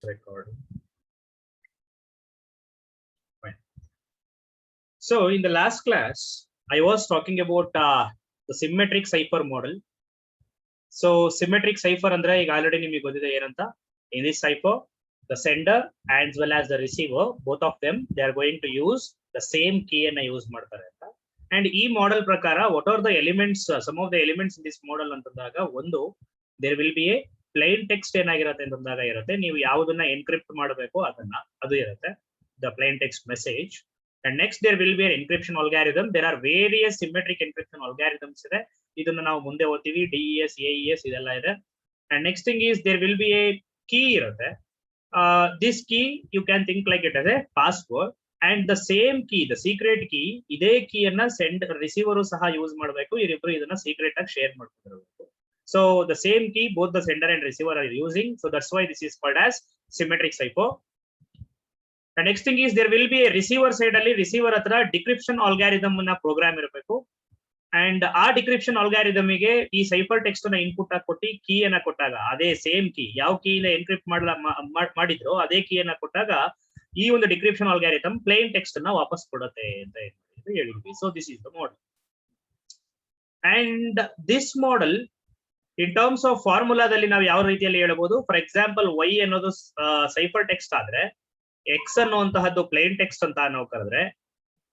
record. Fine. So in the last class, I was talking about the symmetric cipher model. So symmetric cipher andre ಈಗ already ನಿಮಗೆ ಗೊತ್ತಿದೆ ಏನಂತ. In this cipher, the sender as well as the receiver, both of them, they are going to use the same key ಅನ್ನ use ಮಾಡ್ತಾರೆ ಅಂತ. And ಈ model ಪ್ರಕಾರ what are the elements, some of the elements in this model ಅಂತಂದಾಗ ಒಂದು there will be a plain text ಏನಾಗಿರುತ್ತೆ ಅಂತಂದಾಗ ಇರುತ್ತೆ, ನೀವು ಯಾವುದನ್ನ ಎನ್ಕ್ರಿಪ್ಟ್ ಮಾಡಬೇಕು ಅದನ್ನ ಅದು ಇರುತ್ತೆ, the plain text message. And next there will be an encryption algorithm. There are various symmetric encryption algorithms ಇದೆ, ಇದನ್ನ ನಾವು ಮುಂದೆ ಓದ್ತೀವಿ, DES, AES ಇದೆಲ್ಲ ಇದೆ. And next thing is there will be a key ಇರುತ್ತೆ. This key you can think like it as a password, and the same key, the secret key, ಇದೇ key ಅನ್ನ send receiver ಸಹ use ಮಾಡಬೇಕು, ಇವರಿಬ್ರು ಇದನ್ನ secret ಆಗಿ share ಮಾಡ್ಕೊಂಡಿರಬೇಕು. So the same key both the sender and receiver are using, so that's why this is called as symmetric cipher. The next thing is there will be a receiver side ಅಲ್ಲಿ receiver ಹತ್ರ decryption algorithm ನ program ಇರಬೇಕು, and ಆ decryption algorithm ಗೆ ಈ cipher text ನ input ಆಗಿ ಕೊಟ್ಟು ಕೀ ಅನ್ನ ಕೊಟ್ಟಾಗ ಅದೇ ಸೇಮ್ ಕೀ ಯಾವ ಕೀ ಎನ್ಕ್ರಿಪ್ಟ್ ಮಾಡಿದ್ರು ಅದೇ ಕೀ ಅನ್ನ ಕೊಟ್ಟಾಗ ಈ ಒಂದು ಡಿಕ್ರಿಪ್ಷನ್ ಅಲ್ಗಾರಿದಮ್ ಪ್ಲೇನ್ ಟೆಕ್ಸ್ಟ್ ಅನ್ನ ವಾಪಸ್ ಕೊಡುತ್ತೆ ಅಂತ ಹೇಳಿದ್ವಿ. So this is the model. And this model in terms of ಫಾರ್ಮುಲಾದಲ್ಲಿ ನಾವು ಯಾವ ರೀತಿಯಲ್ಲಿ ಹೇಳಬಹುದು, ಫಾರ್ ಎಕ್ಸಾಂಪಲ್ ವೈ ಅನ್ನೋದು ಸೈಫರ್ ಟೆಕ್ಸ್ಟ್ ಆದ್ರೆ ಎಕ್ಸ್ ಅನ್ನುವಂತಹದ್ದು ಪ್ಲೇನ್ ಟೆಕ್ಸ್ಟ್ ಅಂತ ನಾವು ಕರೆದ್ರೆ,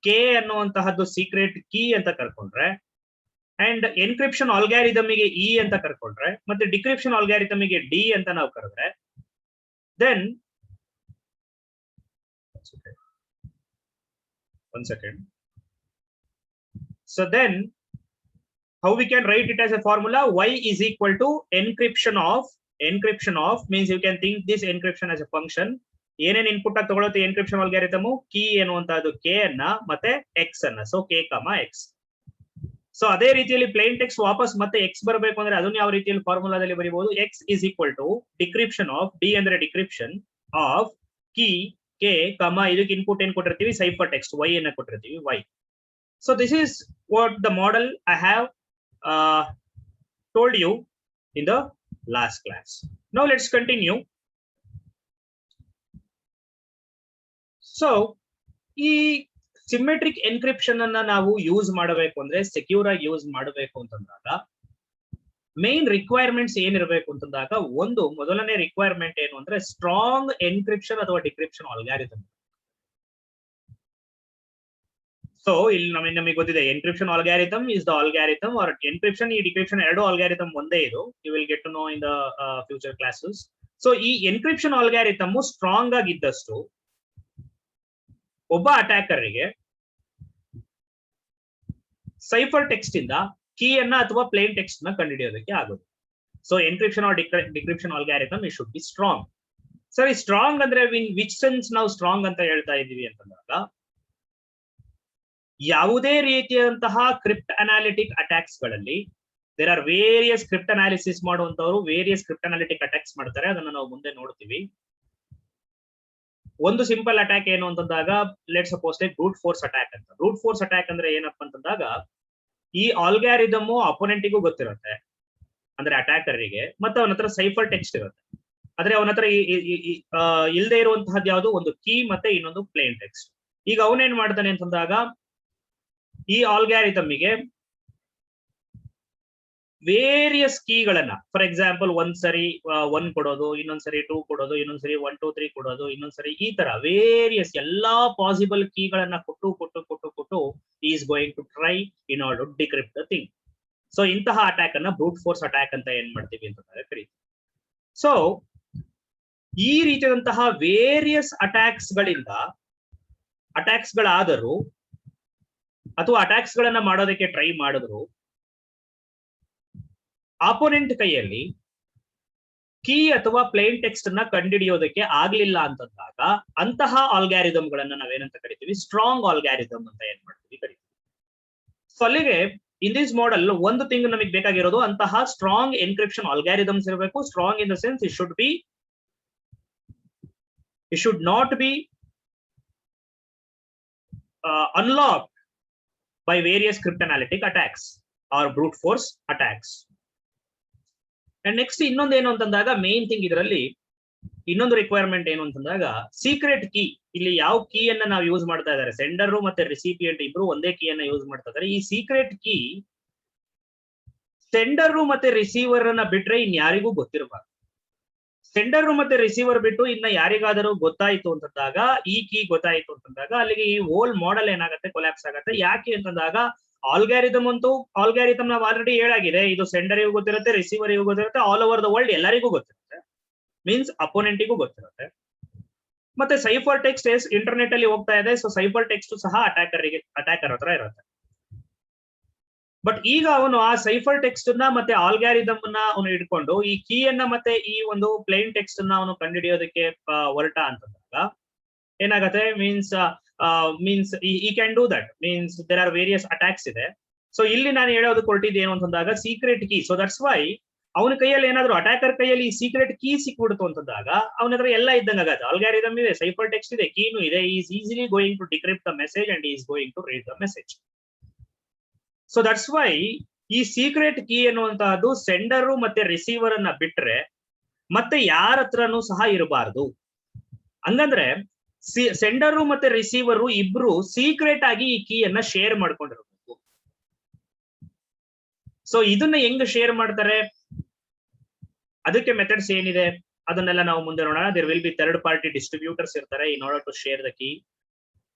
ಕೆ ಅನ್ನುವಂತಹದ್ದು ಸೀಕ್ರೆಟ್ ಕೀ ಅಂತ ಕರ್ಕೊಂಡ್ರೆ, ಅಂಡ್ ಎನ್ಕ್ರಿಪ್ಷನ್ ಆಲ್ಗಾರಿದಮ್ ಗೆ ಇ ಅಂತ ಕರ್ಕೊಂಡ್ರೆ, ಮತ್ತೆ ಡಿಕ್ರಿಪ್ಷನ್ ಆಲ್ಗಾರಿದಮ್ ಗೆ ಡಿ ಅಂತ ನಾವು ಕರೆದ್ರೆ, then one second. So then how we can write it as a formula, y is equal to encryption of means you can think this encryption as a function. ಏನೇನ್ input ಆಗಿ ತಗೊಳುತ್ತೆ encryption algorithm, key ಎನ್ನುವಂತಹದ್ದು K ಅನ್ನ ಮತ್ತೆ X ಅನ್ನ, so K comma X. So ಅದೇ ರೀತಿಯಲ್ಲಿ plain text ವಾಪಸ್ ಮತ್ತೆ ಎಕ್ಸ್ ಬರಬೇಕು ಅಂದ್ರೆ ಅದನ್ನ ಯಾವ ರೀತಿಯಲ್ಲಿ ಫಾರ್ಮುಲಾದಲ್ಲಿ ಬರೀಬಹುದು, X is equal to decryption of, D ಅಂದ್ರೆ decryption of key K comma ಇದಕ್ಕೆ ಇನ್ಪುಟ್ ಏನ್ ಕೊಟ್ಟಿರ್ತೀವಿ ಸೈಫರ್ ಟೆಕ್ಸ್ಟ್ ವೈ ಅನ್ನ ಕೊಟ್ಟಿರ್ತೀವಿ Y. So this is what the model I have told you in the last class. Now let's continue. So ಈ symmetric encryption ಅನ್ನ ನಾವು use ಮಾಡಬೇಕು ಅಂದ್ರೆ, ಸೆಕ್ಯೂರ್ ಆಗಿ ಯೂಸ್ ಮಾಡಬೇಕು ಅಂತಂದಾಗ ಮೇನ್ ರಿಕ್ವೈರ್ಮೆಂಟ್ಸ್ ಏನಿರಬೇಕು ಅಂತಂದಾಗ, ಒಂದು ಮೊದಲನೇ ರಿಕ್ವೈರ್ಮೆಂಟ್ ಏನು ಅಂದ್ರೆ ಸ್ಟ್ರಾಂಗ್ ಎನ್ಕ್ರಿಪ್ಷನ್ ಅಥವಾ ಡಿಕ್ರಿಪ್ಷನ್ ಆಲ್ಗಾರಿದಮ್. ಸೊ ಇಲ್ಲಿ ನಮಗೆ ಗೊತ್ತಿದೆ encryption algorithm is the algorithm or encryption, ಈ ಡಿಕ್ರಿಪ್ಷನ್ ಎರಡು ಆಲ್ಗಾರಿದಮ್ ಒಂದೇ ಇದು, you will get to know in the future classes. So ಈ ಎನ್ಕ್ರಿಪ್ಷನ್ ಆಲ್ಗಾರಿದಮ್ ಸ್ಟ್ರಾಂಗ್ ಆಗಿದ್ದಷ್ಟು ಒಬ್ಬ ಅಟ್ಯಾಕರ್ಗೆ ಸೈಫರ್ ಟೆಕ್ಸ್ಟ್ ಇಂದ ಕೀ ಅನ್ನ ಅಥವಾ ಪ್ಲೇನ್ ಟೆಕ್ಸ್ಟ್ ನ ಕಂಡುಹಿಡಿಯೋದಕ್ಕೆ ಆಗುತ್ತೆ. So encryption or decryption algorithm it should be strong. ಸರಿ, ಸ್ಟ್ರಾಂಗ್ ಅಂದ್ರೆ ವಿಚ್ ಸೆನ್ಸ್ ನಾವು ಸ್ಟ್ರಾಂಗ್ ಅಂತ ಹೇಳ್ತಾ ಇದೀವಿ ಅಂತಂದಾಗ, ಯಾವುದೇ ರೀತಿಯಾದಂತಹ ಕ್ರಿಪ್ಟ್ ಅನಾಲಿಟಿಕ್ ಅಟ್ಯಾಕ್ಸ್ ಗಳಲ್ಲಿ there are various cryptanalysis ಮಾಡುವಂತವರು ವೇರಿಯಸ್ ಕ್ರಿಪ್ಟ್ ಅನಾಲಿಟಿಕ್ ಅಟ್ಯಾಕ್ಸ್ ಮಾಡ್ತಾರೆ, ಅದನ್ನ ನಾವು ಮುಂದೆ ನೋಡ್ತೀವಿ. ಒಂದು ಸಿಂಪಲ್ ಅಟ್ಯಾಕ್ ಏನು ಅಂತಂದಾಗ, let suppose take ಬ್ರೂಟ್ force attack ಅಂತ. ಬ್ರೂಟ್ ಫೋರ್ಸ್ ಅಟ್ಯಾಕ್ ಅಂದ್ರೆ ಏನಪ್ಪಾ ಅಂತಂದಾಗ, ಈ ಆಲ್ಗಾರಿದಮ್ ಅಪೋನೆಂಟಿಗೂ ಗೊತ್ತಿರುತ್ತೆ ಅಂದ್ರೆ ಅಟ್ಯಾಕರ್ಗೆ, ಮತ್ತೆ ಅವನ ಹತ್ರ ಸೈಫರ್ ಟೆಕ್ಸ್ಟ್ ಇರುತ್ತೆ, ಆದ್ರೆ ಅವನ ಹತ್ರ ಇಲ್ಲದೆ ಇರುವಂತಹದ್ದು ಯಾವುದು ಒಂದು ಕೀ ಮತ್ತೆ ಇನ್ನೊಂದು ಪ್ಲೇನ್ ಟೆಕ್ಸ್ಟ್. ಈಗ ಅವನೇನ್ ಮಾಡ್ತಾನೆ ಅಂತಂದಾಗ, ಈ ಆಲ್ಗಾರಿದಮ್ಗೆ ವೇರಿಯಸ್ ಕೀಗಳನ್ನ, ಫಾರ್ ಎಕ್ಸಾಂಪಲ್ ಒಂದ್ಸರಿ 1 ಕೊಡೋದು, ಇನ್ನೊಂದ್ಸರಿ 2 ಕೊಡೋದು, ಇನ್ನೊಂದ್ಸರಿ 1 2 3 ಕೊಡೋದು, ಇನ್ನೊಂದ್ಸರಿ ಈ ತರ ವೇರಿಯಸ್ ಎಲ್ಲಾ ಪಾಸಿಬಲ್ ಕೀಗಳನ್ನ ಕೊಟ್ಟು he's going to try in order to decrypt the thing. So ಇಂತಹ ಅಟ್ಯಾಕ್ ಅನ್ನ ಬ್ರೂಟ್ ಫೋರ್ಸ್ ಅಟ್ಯಾಕ್ ಅಂತ ಏನ್ ಮಾಡ್ತೀವಿ ಅಂತ ಕರೀತೀವಿ. ಸೊ ಈ ರೀತಿಯಾದಂತಹ ವೇರಿಯಸ್ ಅಟ್ಯಾಕ್ಸ್ ಗಳಾದರೂ ಅಥವಾ ಅಟ್ಯಾಕ್ಸ್ ಗಳನ್ನ ಮಾಡೋದಕ್ಕೆ ಟ್ರೈ ಮಾಡಿದ್ರು, ಆಪೋನೆಂಟ್ ಕೈಯಲ್ಲಿ ಕೀ ಅಥವಾ ಪ್ಲೇನ್ ಟೆಕ್ಸ್ಟ್ ಅನ್ನ ಕಂಡುಹಿಡಿಯೋದಕ್ಕೆ ಆಗ್ಲಿಲ್ಲ ಅಂತಂದಾಗ ಅಂತಹ ಆಲ್ಗಾರಿದಮ್ ಗಳನ್ನ ನಾವೇನಂತ ಕರಿತೀವಿ, ಸ್ಟ್ರಾಂಗ್ ಆಲ್ಗಾರಿದಮ್ ಅಂತ ಏನ್ ಮಾಡ್ತೀವಿ ಕರಿತೀವಿ. ಸೊ ಅಲ್ಲಿಗೆ ಇನ್ ದಿಸ್ ಮಾಡೆಲ್ ಒಂದು ತಿಂಗ್ ನಮಗೆ ಬೇಕಾಗಿರೋದು ಅಂತಹ ಸ್ಟ್ರಾಂಗ್ ಎನ್ಕ್ರಿಪ್ಷನ್ ಆಲ್ಗಾರಿದಮ್ಸ್ ಇರಬೇಕು. Strong in the sense it should not be unlocked by various cryptanalytic attacks or brute force attacks. And next ಇನ್ನೊಂದೇನು ಅಂತಂದಾಗ, ಮೇನ್ ಥಿಂಗ್ ಇದರಲ್ಲಿ ಇನ್ನೊಂದು ರಿಕ್ವೈರ್ಮೆಂಟ್ ಏನು ಅಂತಂದಾಗ ಸೀಕ್ರೆಟ್ ಕೀ. ಇಲ್ಲಿ ಯಾವ ಕೀ ಅನ್ನ ನಾವು ಯೂಸ್ ಮಾಡ್ತಾ ಇದ್ದಾರೆ, ಸೆಂಡರ್ ಮತ್ತೆ ರಿಸಿಪಿಯಂಟ್ ಇಬ್ರು ಒಂದೇ ಕೀ ಅನ್ನ ಯೂಸ್ ಮಾಡ್ತಾ ಇದ್ದಾರೆ. ಈ ಸೀಕ್ರೆಟ್ ಕೀ ಸೆಂಡರ್ ಮತ್ತೆ ರಿಸೀವರ್ ಅನ್ನ ಬಿಟ್ರೆ ಇನ್ಯಾರಿಗೂ ಗೊತ್ತಿರಬಾರ್ದು. ಸೆಂಡರ್ ಮತ್ತೆ ರಿಸೀವರ್ ಬಿಟ್ಟು ಇನ್ನ ಯಾರಿಗಾದರೂ ಗೊತ್ತಾಯ್ತು ಅಂತಂದಾಗ, ಈ ಕೀ ಗೊತ್ತಾಯ್ತು ಅಂತಂದಾಗ ಅಲ್ಲಿಗೆ ಈ ಹೋಲ್ ಮಾಡೆಲ್ ಏನಾಗುತ್ತೆ, ಕೊಲ್ಯಾಪ್ಸ್ ಆಗುತ್ತೆ. ಯಾಕೆ ಅಂತಂದಾಗ ಆಲ್ಗಾರಿದಮ್ ಅಂತೂ ಆಲ್ಗಾರಿದಮ್ ನಾವು ಆಲ್ರೆಡಿ ಹೇಳಾಗಿದೆ, ಇದು ಸೆಂಡರಿಗೂ ಗೊತ್ತಿರುತ್ತೆ, ರಿಸೀವರಿಗೂ ಗೊತ್ತಿರುತ್ತೆ, ಆಲ್ ಓವರ್ ದ ವರ್ಲ್ಡ್ ಎಲ್ಲರಿಗೂ ಗೊತ್ತಿರುತ್ತೆ, ಮೀನ್ಸ್ ಅಪೋನೆಂಟಿಗೂ ಗೊತ್ತಿರುತ್ತೆ. ಮತ್ತೆ ಸೈಫರ್ ಟೆಕ್ಸ್ಟ್ ಇಂಟರ್ನೆಟ್ ಅಲ್ಲಿ ಹೋಗ್ತಾ ಇದೆ, ಸೊ ಸೈಫರ್ ಟೆಕ್ಸ್ಟ್ ಸಹ ಅಟ್ಯಾಕರ್ ಹತ್ರ ಇರುತ್ತೆ. ಬಟ್ ಈಗ ಅವನು ಆ ಸೈಫರ್ ಟೆಕ್ಸ್ಟ್ ನ ಮತ್ತೆ ಆಲ್ಗಾರಿದಮ್ ನ ಅವನು ಇಟ್ಕೊಂಡು ಈ ಕೀಯನ್ನ ಮತ್ತೆ ಈ ಒಂದು ಪ್ಲೇನ್ ಟೆಕ್ಸ್ಟ್ ನ ಅವನು ಕಂಡುಹಿಡಿಯೋದಕ್ಕೆ ಹೊರಟ ಅಂತಂದಾಗ ಏನಾಗತ್ತೆ, means he can do that, means there are various attacks ಇದೆ. ಸೊ ಇಲ್ಲಿ ನಾನು ಹೇಳೋದಕ್ಕೆ ಹೊರಟಿದ್ದು ಏನು ಅಂತಂದಾಗ secret key. So that's why ಅವನ ಕೈಯಲ್ಲಿ ಏನಾದ್ರು ಅಟ್ಯಾಕರ್ ಕೈಯಲ್ಲಿ ಈ ಸೀಕ್ರೆಟ್ ಕೀ ಸಿಕ್ಬಿಡ್ತು ಅಂತಂದಾಗ ಅವನ ಹತ್ರ ಎಲ್ಲ ಇದ್ದಂಗ ಆಗತ್ತೆ. ಆಲ್ಗಾರಿದಮ್ ಇದೆ, ಸೈಫರ್ ಟೆಕ್ಸ್ಟ್ ಇದೆ, ಕೀನು ಇದೆ, he's easily going to decrypt the message and he's going to read the message. So that's why ಈ ಸೀಕ್ರೆಟ್ ಕೀ ಎನ್ನುವಂತಹದ್ದು ಸೆಂಡರ್ ಮತ್ತೆ ರಿಸೀವರ್ ಅನ್ನ ಬಿಟ್ರೆ ಮತ್ತೆ ಯಾರ ಹತ್ರನೂ ಸಹ ಇರಬಾರ್ದು. ಹಂಗಂದ್ರೆ ಸೆಂಡರ್ ಮತ್ತೆ ರಿಸೀವರ್ ಇಬ್ರು ಸೀಕ್ರೆಟ್ ಆಗಿ ಈ ಕೀಯನ್ನ ಶೇರ್ ಮಾಡ್ಕೊಂಡಿರ್ಬೇಕು. ಸೊ ಇದನ್ನ ಹೆಂಗ್ ಶೇರ್ ಮಾಡ್ತಾರೆ, ಅದಕ್ಕೆ ಮೆಥಡ್ಸ್ ಏನಿದೆ ಅದನ್ನೆಲ್ಲ ನಾವು ಮುಂದೆ ನೋಡೋಣ. There will be third party distributors ಇರ್ತಾರೆ in order to share the key.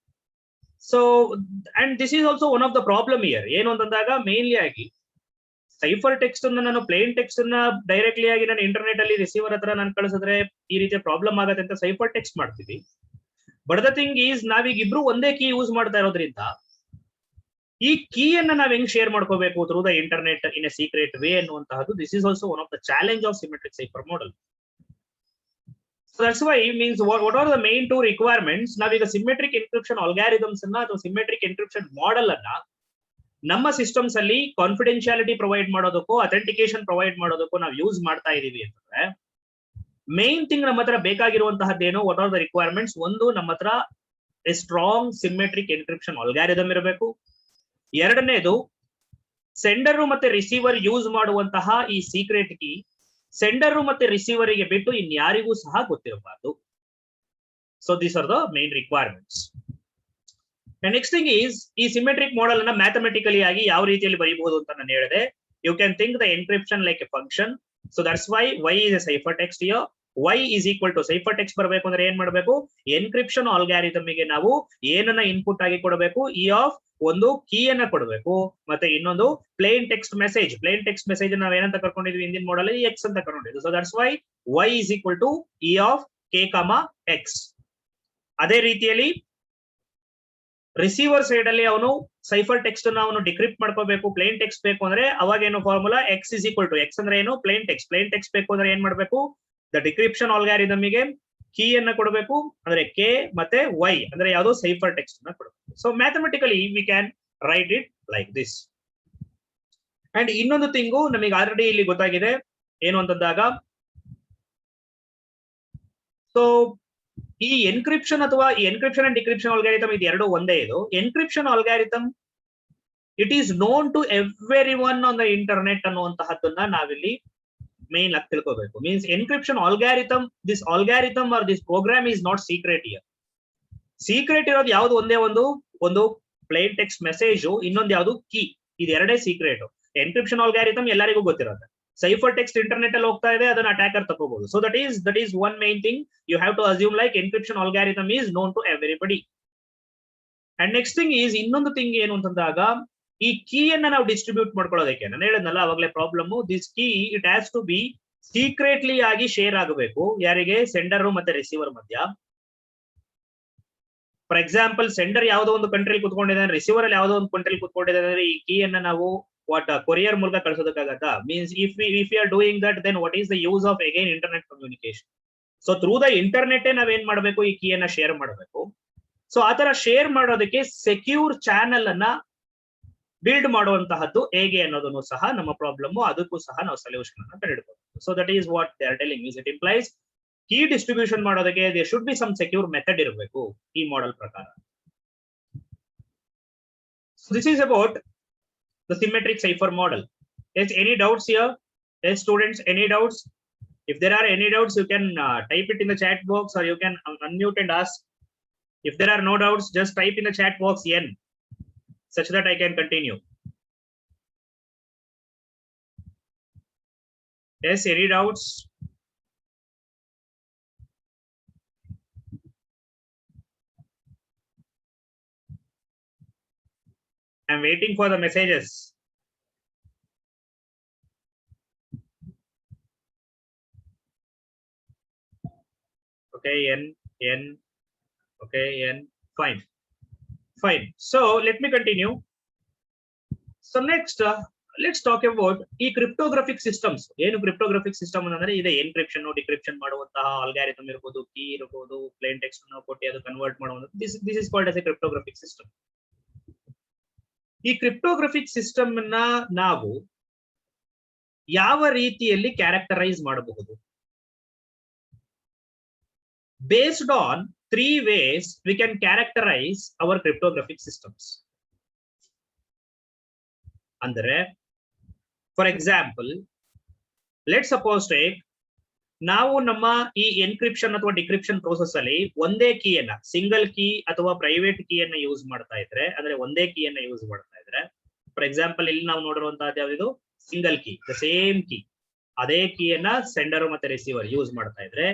So and this is also one of the problem here. ಏನು ಅಂತಂದಾಗ ಮೇನ್ಲಿ ಆಗಿ ಸೈಫರ್ ಟೆಕ್ಸ್ಟ್ ಅನ್ನ ನಾನು ಪ್ಲೇನ್ ಟೆಕ್ಸ್ಟ್ ಅನ್ನ ಡೈರೆಕ್ಟ್ಲಿ ಆಗಿ ನಾನು ಇಂಟರ್ನೆಟ್ ಅಲ್ಲಿ ರಿಸೀವರ್ ಹತ್ರ ನಾನು ಕಳಿಸಿದ್ರೆ ಈ ರೀತಿಯ ಪ್ರಾಬ್ಲಮ್ ಆಗತ್ತೆ ಅಂತ ಸೈಫರ್ ಟೆಕ್ಸ್ಟ್ ಮಾಡ್ತೀವಿ. ಬಟ್ ದ ಥಿಂಗ್ ಈಸ್ ನಾವೀಗ ಇಬ್ರು ಒಂದೇ ಕೀ ಯೂಸ್ ಮಾಡ್ತಾ ಇರೋದ್ರಿಂದ ಈ ಕೀಯನ್ನ ನಾವ್ ಹೆಂಗ್ ಶೇರ್ ಮಾಡ್ಕೋಬೇಕು through the internet in a secret way ಅನ್ನುವಂತಹದ್ದು this is also one of the challenge of symmetric cipher model. So that's why means what are the main two requirements? ನಾವೀಗ symmetric encryption ಆಲ್ಗಾರಿದಮ್ಸ್ ಅನ್ನ ಅಥವಾ symmetric encryption model ಅನ್ನ ನಮ್ಮ systems ಅಲ್ಲಿ confidentiality provide ಮಾಡೋದಕ್ಕೂ authentication provide ಮಾಡೋದಕ್ಕೂ ನಾವು use ಮಾಡ್ತಾ ಇದೀವಿ ಅಂತಂದ್ರೆ ಮೇನ್ ಥಿಂಗ್ ನಮ್ಮ ಹತ್ರ ಬೇಕಾಗಿರುವಂತಹದ್ದೇನು, ವಾಟ್ ಆರ್ ದ ರಿಕ್ವೈರ್ಮೆಂಟ್ಸ್? ಒಂದು, ನಮ್ಮ ಹತ್ರ ಎ ಸ್ಟ್ರಾಂಗ್ ಸಿಮೆಟ್ರಿಕ್ ಎನ್ಕ್ರಿಪ್ಷನ್ ಆಲ್ಗಾರಿದಮ್ ಇರಬೇಕು. ಎರಡನೇದು, ಸೆಂಡರ್ ಮತ್ತೆ ರಿಸೀವರ್ ಯೂಸ್ ಮಾಡುವಂತಹ ಈ ಸೀಕ್ರೆಟ್ ಕೀ ಸೆಂಡರ್ ಮತ್ತೆ ರಿಸೀವರಿಗೆ ಬಿಟ್ಟು ಇನ್ಯಾರಿಗೂ ಸಹ ಗೊತ್ತಿರಬಾರ್ದು. So these are the main requirements. Next thing is ಈ ಸಿಮೆಟ್ರಿಕ್ ಮಾಡೆಲ್ ಅನ್ನ ಮ್ಯಾಥಮೆಟಿಕಲಿ ಆಗಿ ಯಾವ ರೀತಿಯಲ್ಲಿ ಬರೀಬಹುದು ಅಂತ ನಾನು ಹೇಳಿದೆ. You can think the encryption like a function. So that's why Y is a cipher text here. Y is equal to cipher text ಬರಬೇಕು ಅಂದ್ರೆ ಏನ್ ಮಾಡಬೇಕು, ಎನ್ಕ್ರಿಪ್ಷನ್ ಆಲ್ಗಾರಿದಮ್ ಗೆ ನಾವು ಏನನ್ನ ಇನ್ಪುಟ್ ಆಗಿ ಕೊಡಬೇಕು, ಇ ಆಫ್ ಒಂದು ಕೀ ಅನ್ನ ಕೊಡಬೇಕು, ಮತ್ತೆ ಇನ್ನೊಂದು plain text message. Plain text message ನಾವ್ ಏನಂತ ಕರ್ಕೊಂಡಿದ್ವಿ ಹಿಂದಿನ ಮಾಡೆಲ್ ಅಲ್ಲಿ, ಎಕ್ಸ್ ಅಂತ ಕರ್ಕೊಂಡಿದ್ವಿ. So that's why Y is equal to E of K comma X. ಅದೇ ರೀತಿಯಲ್ಲಿ ರಿಸೀವರ್ ಸೈಡ್ ಅಲ್ಲಿ ಅವನು ಸೈಫರ್ ಟೆಕ್ಸ್ಟ್ ಅನ್ನ ಅವನು ಡಿಕ್ರಿಪ್ಟ್ ಮಾಡ್ಕೋಬೇಕು. ಪ್ಲೇನ್ ಟೆಕ್ಸ್ಟ್ ಬೇಕು ಅಂದ್ರೆ ಅವಾಗ ಏನು formula, x is equal to x ಅಂದ್ರೆ ಏನು, ಪ್ಲೇನ್ ಟೆಕ್ಸ್ಟ್. ಪ್ಲೇನ್ ಟೆಕ್ಸ್ಟ್ ಬೇಕು ಅಂದ್ರೆ ಏನ್ ಮಾಡ್ಬೇಕು, ದ ಡಿಕ್ರಿಪ್ಷನ್ ಆಲ್ಗಾರಿದಮ್ ಗೆ ಕೀ ಅನ್ನ ಕೊಡಬೇಕು ಅಂದ್ರೆ ಕೆ, ಮತ್ತೆ ವೈ ಅಂದ್ರೆ ಯಾವುದು ಸೈಫರ್ ಟೆಕ್ಸ್ಟ್ ಅನ್ನ ಕೊಡಬೇಕು. So mathematically we can write it like this. And ಇನ್ನೊಂದು ಥಿಂಗು ನಮಗೆ ಆಲ್ರೆಡಿ ಇಲ್ಲಿ ಗೊತ್ತಾಗಿದೆ ಏನು ಅಂತಂದಾಗ, ಸೊ ಈ ಎನ್ಕ್ರಿಪ್ಷನ್ ಅಥವಾ ಎನ್ಕ್ರಿಪ್ಷನ್ ಅಂಡ್ ಡಿಕ್ರಿಪ್ಷನ್ ಆಲ್ಗಾರಿದಮ್ ಇದು ಎರಡು ಒಂದೇ. ಇದು encryption algorithm it is known to everyone on the internet ಅನ್ನುವಂತಹದ್ದನ್ನ ನಾವಿಲ್ಲಿ ಮೇನ್ ಆಗಿ ತಿಳ್ಕೋಬೇಕು. Means encryption algorithm, this algorithm or this program is not secret here. Secret ಇರೋದು ಯಾವ್ದು ಒಂದೇ ಒಂದು ಪ್ಲೇನ್ ಟೆಕ್ಸ್ಟ್ ಮೆಸೇಜ್, ಇನ್ನೊಂದು ಯಾವ್ದು ಕೀ. ಇದೆರಡೇ ಸೀಕ್ರೆಟ್. ಎನ್ಕ್ರಿಪ್ಷನ್ ಆಲ್ಗಾರಿದಮ್ ಎಲ್ಲರಿಗೂ ಗೊತ್ತಿರುತ್ತೆ. ಸೈಫರ್ ಟೆಕ್ಸ್ಟ್ ಇಂಟರ್ನೆಟ್ ಅಲ್ಲಿ ಹೋಗ್ತಾ ಇದೆ, ಅದನ್ನ ಅಟ್ಯಾಕರ್ ತಗೋಬಹುದು. So that is one main thing you have to assume, like encryption algorithm is known to everybody. And next thing is ಇನ್ನೊಂದು ಥಿಂಗ್ ಏನು ಅಂತಂದಾಗ, ಈ ಕೀಯನ್ನ ನಾವು ಡಿಸ್ಟ್ರಿಬ್ಯೂಟ್ ಮಾಡ್ಕೊಳ್ಳೋದಕ್ಕೆ ನಾನು ಹೇಳಿದ್ನಲ್ಲ ಅವಾಗಲೇ problem, this key it has to be secretly ಆಗಿ ಶೇರ್ ಆಗಬೇಕು. ಯಾರಿಗೆ, ಸೆಂಡರ್ ಮತ್ತೆ ರಿಸೀವರ್ ಮಧ್ಯ. ಫಾರ್ ಎಕ್ಸಾಂಪಲ್, ಸೆಂಡರ್ ಯಾವುದೋ ಒಂದು ಕಂಟ್ರಿ ಕುತ್ಕೊಂಡಿದ್ದಾರೆ, ರಿಸೀವರ್ ಅಲ್ಲಿ ಯಾವುದೋ ಒಂದು ಕಂಟ್ರಿ ಕುತ್ಕೊಂಡಿದ್ದಾರೆ, ಈ ಕೀಯನ್ನ ನಾವು ಕೊರಿಯರ್ ಮೂಲಕ ಕಳಿಸೋದಕ್ಕಾಗತ್ತಾ? Means if you are doing that, then what is the use of again internet communication? So through the internet ನಾವೇನ್ ಮಾಡಬೇಕು, ಈ ಕೀಯನ್ನ ಶೇರ್ ಮಾಡಬೇಕು. ಸೊ ಆತರ ಶೇರ್ ಮಾಡೋದಕ್ಕೆ ಸೆಕ್ಯೂರ್ ಚಾನೆಲ್ ಅನ್ನ ಬಿಲ್ಡ್ ಮಾಡುವಂತಹದ್ದು ಹೇಗೆ ಅನ್ನೋದನ್ನು ಸಹ ನಮ್ಮ ಪ್ರಾಬ್ಲಮ್, ಅದಕ್ಕೂ ಸಹ ನಾವು ಸೊಲ್ಯೂಷನ್ ಅನ್ನ ಕಂಡುಹಿಡಬಹುದು. So that is what they are telling. It implies key distribution ಮಾಡೋದಕ್ಕೆ there should be some secure method ಇರಬೇಕು ಈ ಮಾಡೆಲ್ ಪ್ರಕಾರ. So this is about the symmetric cipher model. Yes, any doubts here? Yes, students, any doubts? If there are any doubts, you can type it in the chat box, or you can unmute and ask. If there are no doubts, just type in the chat box N, such that I can continue. Yes, any doubts? I'm waiting for the messages. Okay, N. Okay, N. Fine. So let me continue. So next, let's talk about cryptographic systems. ಏನು cryptographic system ಅಂದ್ರೆ ಇದೆ encryption decryption ಮಾಡುವಂತಹ algorithm ಇರಬಹುದು, key ಇರಬಹುದು, plain text ಅನ್ನು ಕೊಟ್ಟು ಅದು convert ಮಾಡುವಂತ this is called as a cryptographic system. ಈ cryptographic system ಅನ್ನ ನಾವು ಯಾವ ರೀತಿಯಲ್ಲಿ ಕ್ಯಾರೆಕ್ಟರೈಸ್ ಮಾಡಬಹುದು? Based on 3 ways we can characterize our cryptographic systems. Andre, for example, let's suppose take ನಾವು ನಮ್ಮ ಈ ಎನ್ಕ್ರಿಪ್ಷನ್ ಅಥವಾ ಡಿಕ್ರಿಪ್ಷನ್ ಪ್ರೋಸೆಸ್ ಅಲ್ಲಿ ಒಂದೇ ಕೀಯನ್ನ, ಸಿಂಗಲ್ ಕೀ ಅಥವಾ ಪ್ರೈವೇಟ್ ಕೀಯನ್ನ ಯೂಸ್ ಮಾಡ್ತಾ ಇದ್ರೆ, ಅಂದ್ರೆ ಒಂದೇ ಕೀಯನ್ನ ಯೂಸ್ ಮಾಡ್ತಾ ಇದ್ರೆ, ಫಾರ್ ಎಕ್ಸಾಂಪಲ್ ಇಲ್ಲಿ ನಾವು ನೋಡಿರುವಂತಹದ್ದು ಯಾವ್ದು? Single key, the same key, ಅದೇ ಕೀಯನ್ನ ಸೆಂಡರ್ ಮತ್ತೆ ರಿಸೀವರ್ ಯೂಸ್ ಮಾಡ್ತಾ ಇದ್ರೆ,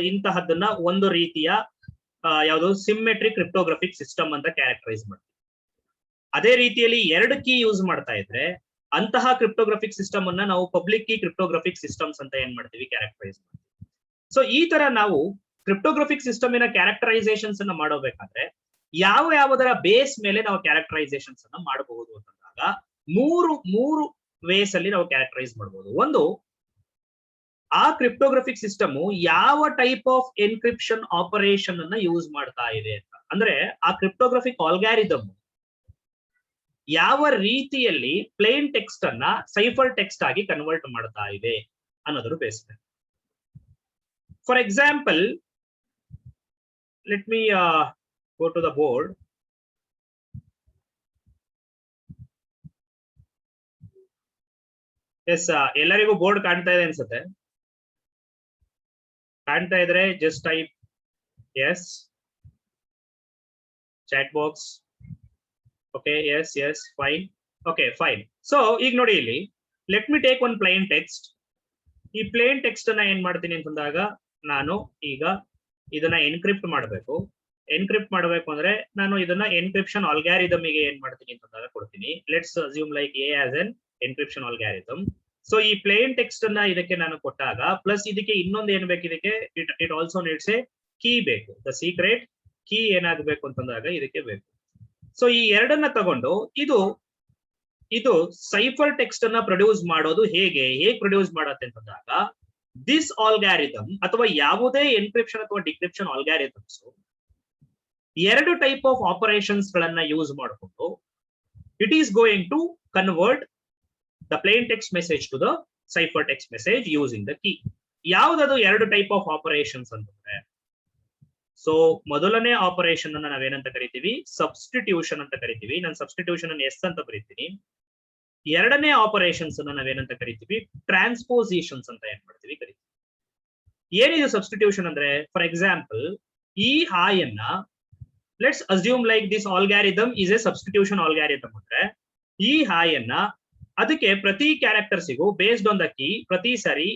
ಇಂತಹದ್ದನ್ನ ಒಂದು ರೀತಿಯ ಯಾವುದು ಸಿಮ್ಮೆಟ್ರಿಕ್ ಕ್ರಿಪ್ಟೋಗ್ರಫಿಕ್ ಸಿಸ್ಟಮ್ ಅಂತ ಕ್ಯಾರೆಕ್ಟರೈಸ್ ಮಾಡ್ತೀವಿ. ಅದೇ ರೀತಿಯಲ್ಲಿ 2 ಕೀ ಯೂಸ್ ಮಾಡ್ತಾ ಇದ್ರೆ ಅಂತಹ ಕ್ರಿಪ್ಟೋಗ್ರಫಿಕ್ ಸಿಸ್ಟಮ್ ಅನ್ನ ನಾವು ಪಬ್ಲಿಕ್ ಕೀ ಕ್ರಿಪ್ಟೋಗ್ರಫಿಕ್ ಸಿಸ್ಟಮ್ಸ್ ಅಂತ ಏನ್ ಮಾಡ್ತೀವಿ? ಕ್ಯಾರೆಕ್ಟರೈಸ್ ಮಾಡ್ತೀವಿ. ಸೊ ಈ ತರ ನಾವು ಕ್ರಿಪ್ಟೋಗ್ರಫಿಕ್ ಸಿಸ್ಟಮಿನ ಕ್ಯಾರೆಕ್ಟರೈಸೇಷನ್ಸ್ ಅನ್ನ ಮಾಡಬೇಕಾದ್ರೆ ಯಾವುದರ ಬೇಸ್ ಮೇಲೆ ನಾವು ಕ್ಯಾರೆಕ್ಟರೈಸೇಷನ್ಸ್ ಅನ್ನ ಮಾಡಬಹುದು ಅಂತಂದಾಗ ಮೂರು ವೇಸ್ ಅಲ್ಲಿ ನಾವು ಕ್ಯಾರೆಕ್ಟರೈಸ್ ಮಾಡಬಹುದು. ಒಂದು, ಆ ಕ್ರಿಪ್ಟೋಗ್ರಫಿಕ್ ಸಿಸ್ಟಮ್ ಯಾವ ಟೈಪ್ ಆಫ್ ಎನ್ಕ್ರಿಪ್ಷನ್ ಆಪರೇಷನ್ ಅನ್ನ ಯೂಸ್ ಮಾಡ್ತಾ ಇದೆ ಅಂತ, ಅಂದ್ರೆ ಆ ಕ್ರಿಪ್ಟೋಗ್ರಫಿಕ್ ಆಲ್ಗಾರಿದಮ್ ಯಾವ ರೀತಿಯಲ್ಲಿ ಪ್ಲೇನ್ ಟೆಕ್ಸ್ಟ್ ಅನ್ನ ಸೈಫರ್ ಟೆಕ್ಸ್ಟ್ ಆಗಿ ಕನ್ವರ್ಟ್ ಮಾಡ್ತಾ ಇದೆ ಅನ್ನೋದ್ರ ಬೇಸ್ ಮೇಲೆ. For example, let me go to the board. Yes, ಎಲ್ಲರಿಗೂ ಬೋರ್ಡ್ ಕಾಣ್ತಾ ಇದೆ ಅನ್ಸುತ್ತೆ. ಕಾಣ್ತಾ ಇದ್ರೆ just type yes, chat box. Okay, yes, fine. Okay, fine. So ಈಗ ನೋಡಿ ಇಲ್ಲಿ, let me take one plain text. ಈ ಪ್ಲೇನ್ ಟೆಕ್ಸ್ಟ್ ಅನ್ನ ಏನ್ ಮಾಡ್ತೀನಿ ಅಂತಂದಾಗ, ನಾನು ಈಗ ಇದನ್ನ ಎನ್ಕ್ರಿಪ್ಟ್ ಮಾಡಬೇಕು. ಎನ್ಕ್ರಿಪ್ಟ್ ಮಾಡಬೇಕು ಅಂದ್ರೆ ನಾನು ಇದನ್ನ ಎನ್ಕ್ರಿಪ್ಷನ್ ಆಲ್ಗಾರಿದಮ್ ಗೆ ಏನ್ ಮಾಡ್ತೀನಿ ಅಂತಂದಾಗ ಕೊಡ್ತೀನಿ. Let's assume like a as an encryption algorithm. So ಈ ಪ್ಲೇನ್ ಟೆಕ್ಸ್ಟ್ ಅನ್ನ ಇದಕ್ಕೆ ನಾನು ಕೊಟ್ಟಾಗ, ಪ್ಲಸ್ ಇದಕ್ಕೆ ಇನ್ನೊಂದು ಏನ್ ಬೇಕು, ಇದಕ್ಕೆ it also needs A key ಬೇಕು. ದ ಸೀಕ್ರೆಟ್ ಕೀ ಏನಾಗಬೇಕು ಅಂತಂದಾಗ ಇದಕ್ಕೆ ಬೇಕು. ಸೊ ಈ ಎರಡನ್ನ ತಗೊಂಡು ಇದು ಸೈಫರ್ ಟೆಕ್ಸ್ಟ್ ಅನ್ನ ಪ್ರೊಡ್ಯೂಸ್ ಮಾಡೋದು ಹೇಗೆ ಪ್ರೊಡ್ಯೂಸ್ ಮಾಡತ್ತೆ ಅಂತಂದಾಗ, ದಿಸ್ ಆಲ್ಗಾರಿದಮ್ ಅಥವಾ ಯಾವುದೇ ಎನ್ಕ್ರಿಪ್ಷನ್ ಅಥವಾ decryption algorithms 2 type of operations ಗಳನ್ನ ಯೂಸ್ ಮಾಡಿಕೊಂಡು it is going to convert the plain text message to the cipher text message using the key. ಯಾವ್ದದು 2 ಟೈಪ್ ಆಫ್ ಆಪರೇಷನ್ಸ್ ಅಂತಂದ್ರೆ, ಸೊ ಮೊದಲನೇ ಆಪರೇಷನ್ ಅನ್ನ ನಾವೇನಂತ ಕರಿತೀವಿ? ಸಬ್ಸ್ಟಿಟ್ಯೂಷನ್ ಅಂತ ಕರಿತೀವಿ. ನಾನು ಸಬ್ಸ್ಟಿಟ್ಯೂಷನ್ ಅನ್ನು ಎಸ್ ಅಂತ ಬರೀತೀನಿ. ಎರಡನೇ ಆಪರೇಷನ್ಸ್ ಅನ್ನ ನಾವೇನಂತ ಕರಿತೀವಿ? ಟ್ರಾನ್ಸ್ಪೋಸಿಷನ್ಸ್ ಅಂತ ಏನ್ ಮಾಡ್ತೀವಿ ಕರಿತೀವಿ. ಏನಿದು ಸಬ್ಸ್ಟಿಟ್ಯೂಷನ್ ಅಂದ್ರೆ, ಫಾರ್ ಎಕ್ಸಾಂಪಲ್ ಈ ಹಾಯನ್ನ, let's assume like this algorithm is a substitution algorithm ಅಂದ್ರೆ, ಈ ಹಾಯನ್ನ ಅದಕ್ಕೆ ಪ್ರತಿ ಕ್ಯಾರೆಕ್ಟರ್ಸಿಗೂ ಬೇಸ್ಡ್ ಆನ್ ದ ಕೀ ಪ್ರತಿ ಸರಿ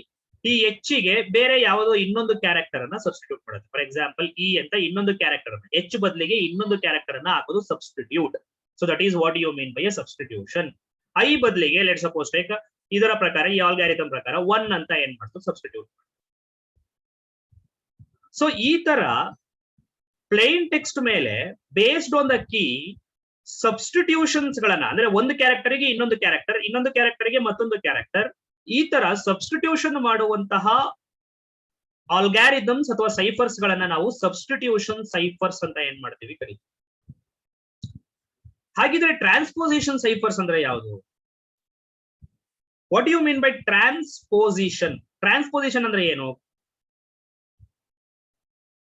ಈ ಹೆಚ್ಚಿಗೆ ಬೇರೆ ಯಾವುದೋ ಇನ್ನೊಂದು ಕ್ಯಾರೆಕ್ಟರ್ ಅನ್ನ ಸಬ್ಸ್ಟಿಟ್ಯೂಟ್ ಮಾಡುತ್ತೆ. ಫಾರ್ ಎಕ್ಸಾಂಪಲ್ ಇ ಅಂತ ಇನ್ನೊಂದು ಕ್ಯಾರೆಕ್ಟರ್ ಅನ್ನ, ಎಚ್ ಬದಲಿಗೆ ಇನ್ನೊಂದು ಕ್ಯಾರೆಕ್ಟರ್ ಅನ್ನ ಹಾಕೋದು substitute. So that is what you mean by a substitution. I ಬದಲಿಗೆ ಲೆಟ್ಸ್ ಸಪೋಸ್ ಟೇಕ್, ಇದರ ಪ್ರಕಾರ ಈ ಆಲ್ಗಾರಿದಮ್ ಪ್ರಕಾರ 1 ಅಂತ ಏನ್ ಮಾಡ್ತು? ಸಬ್ಸ್ಟಿಟ್ಯೂಟ್. ಸೊ ಈ ತರ ಪ್ಲೇನ್ ಟೆಕ್ಸ್ಟ್ ಮೇಲೆ based on the key substitutions ಗಳನ್ನ, ಅಂದ್ರೆ ಒಂದು ಕ್ಯಾರೆಕ್ಟರ್ಗೆ ಇನ್ನೊಂದು ಕ್ಯಾರೆಕ್ಟರ್, ಇನ್ನೊಂದು ಕ್ಯಾರೆಕ್ಟರ್ಗೆ ಮತ್ತೊಂದು ಕ್ಯಾರೆಕ್ಟರ್, ಈ ತರ ಸಬ್ಸ್ಟಿಟ್ಯೂಷನ್ ಮಾಡುವಂತಹ ಆಲ್ಗಾರಿದಮ್ಸ್ ಅಥವಾ ಸೈಫರ್ಸ್ ಗಳನ್ನ ನಾವು ಸಬ್ಸ್ಟಿಟ್ಯೂಷನ್ ಸೈಫರ್ಸ್ ಅಂತ ಏನ್ ಮಾಡ್ತೀವಿ ಕರಿತೀವಿ. ಹಾಗಿದ್ರೆ ಟ್ರಾನ್ಸ್ಪೋಸಿಷನ್ ಸೈಫರ್ಸ್ ಅಂದ್ರೆ ಯಾವುದು? What you mean by transposition? Transposition ಅಂದ್ರೆ ಏನು?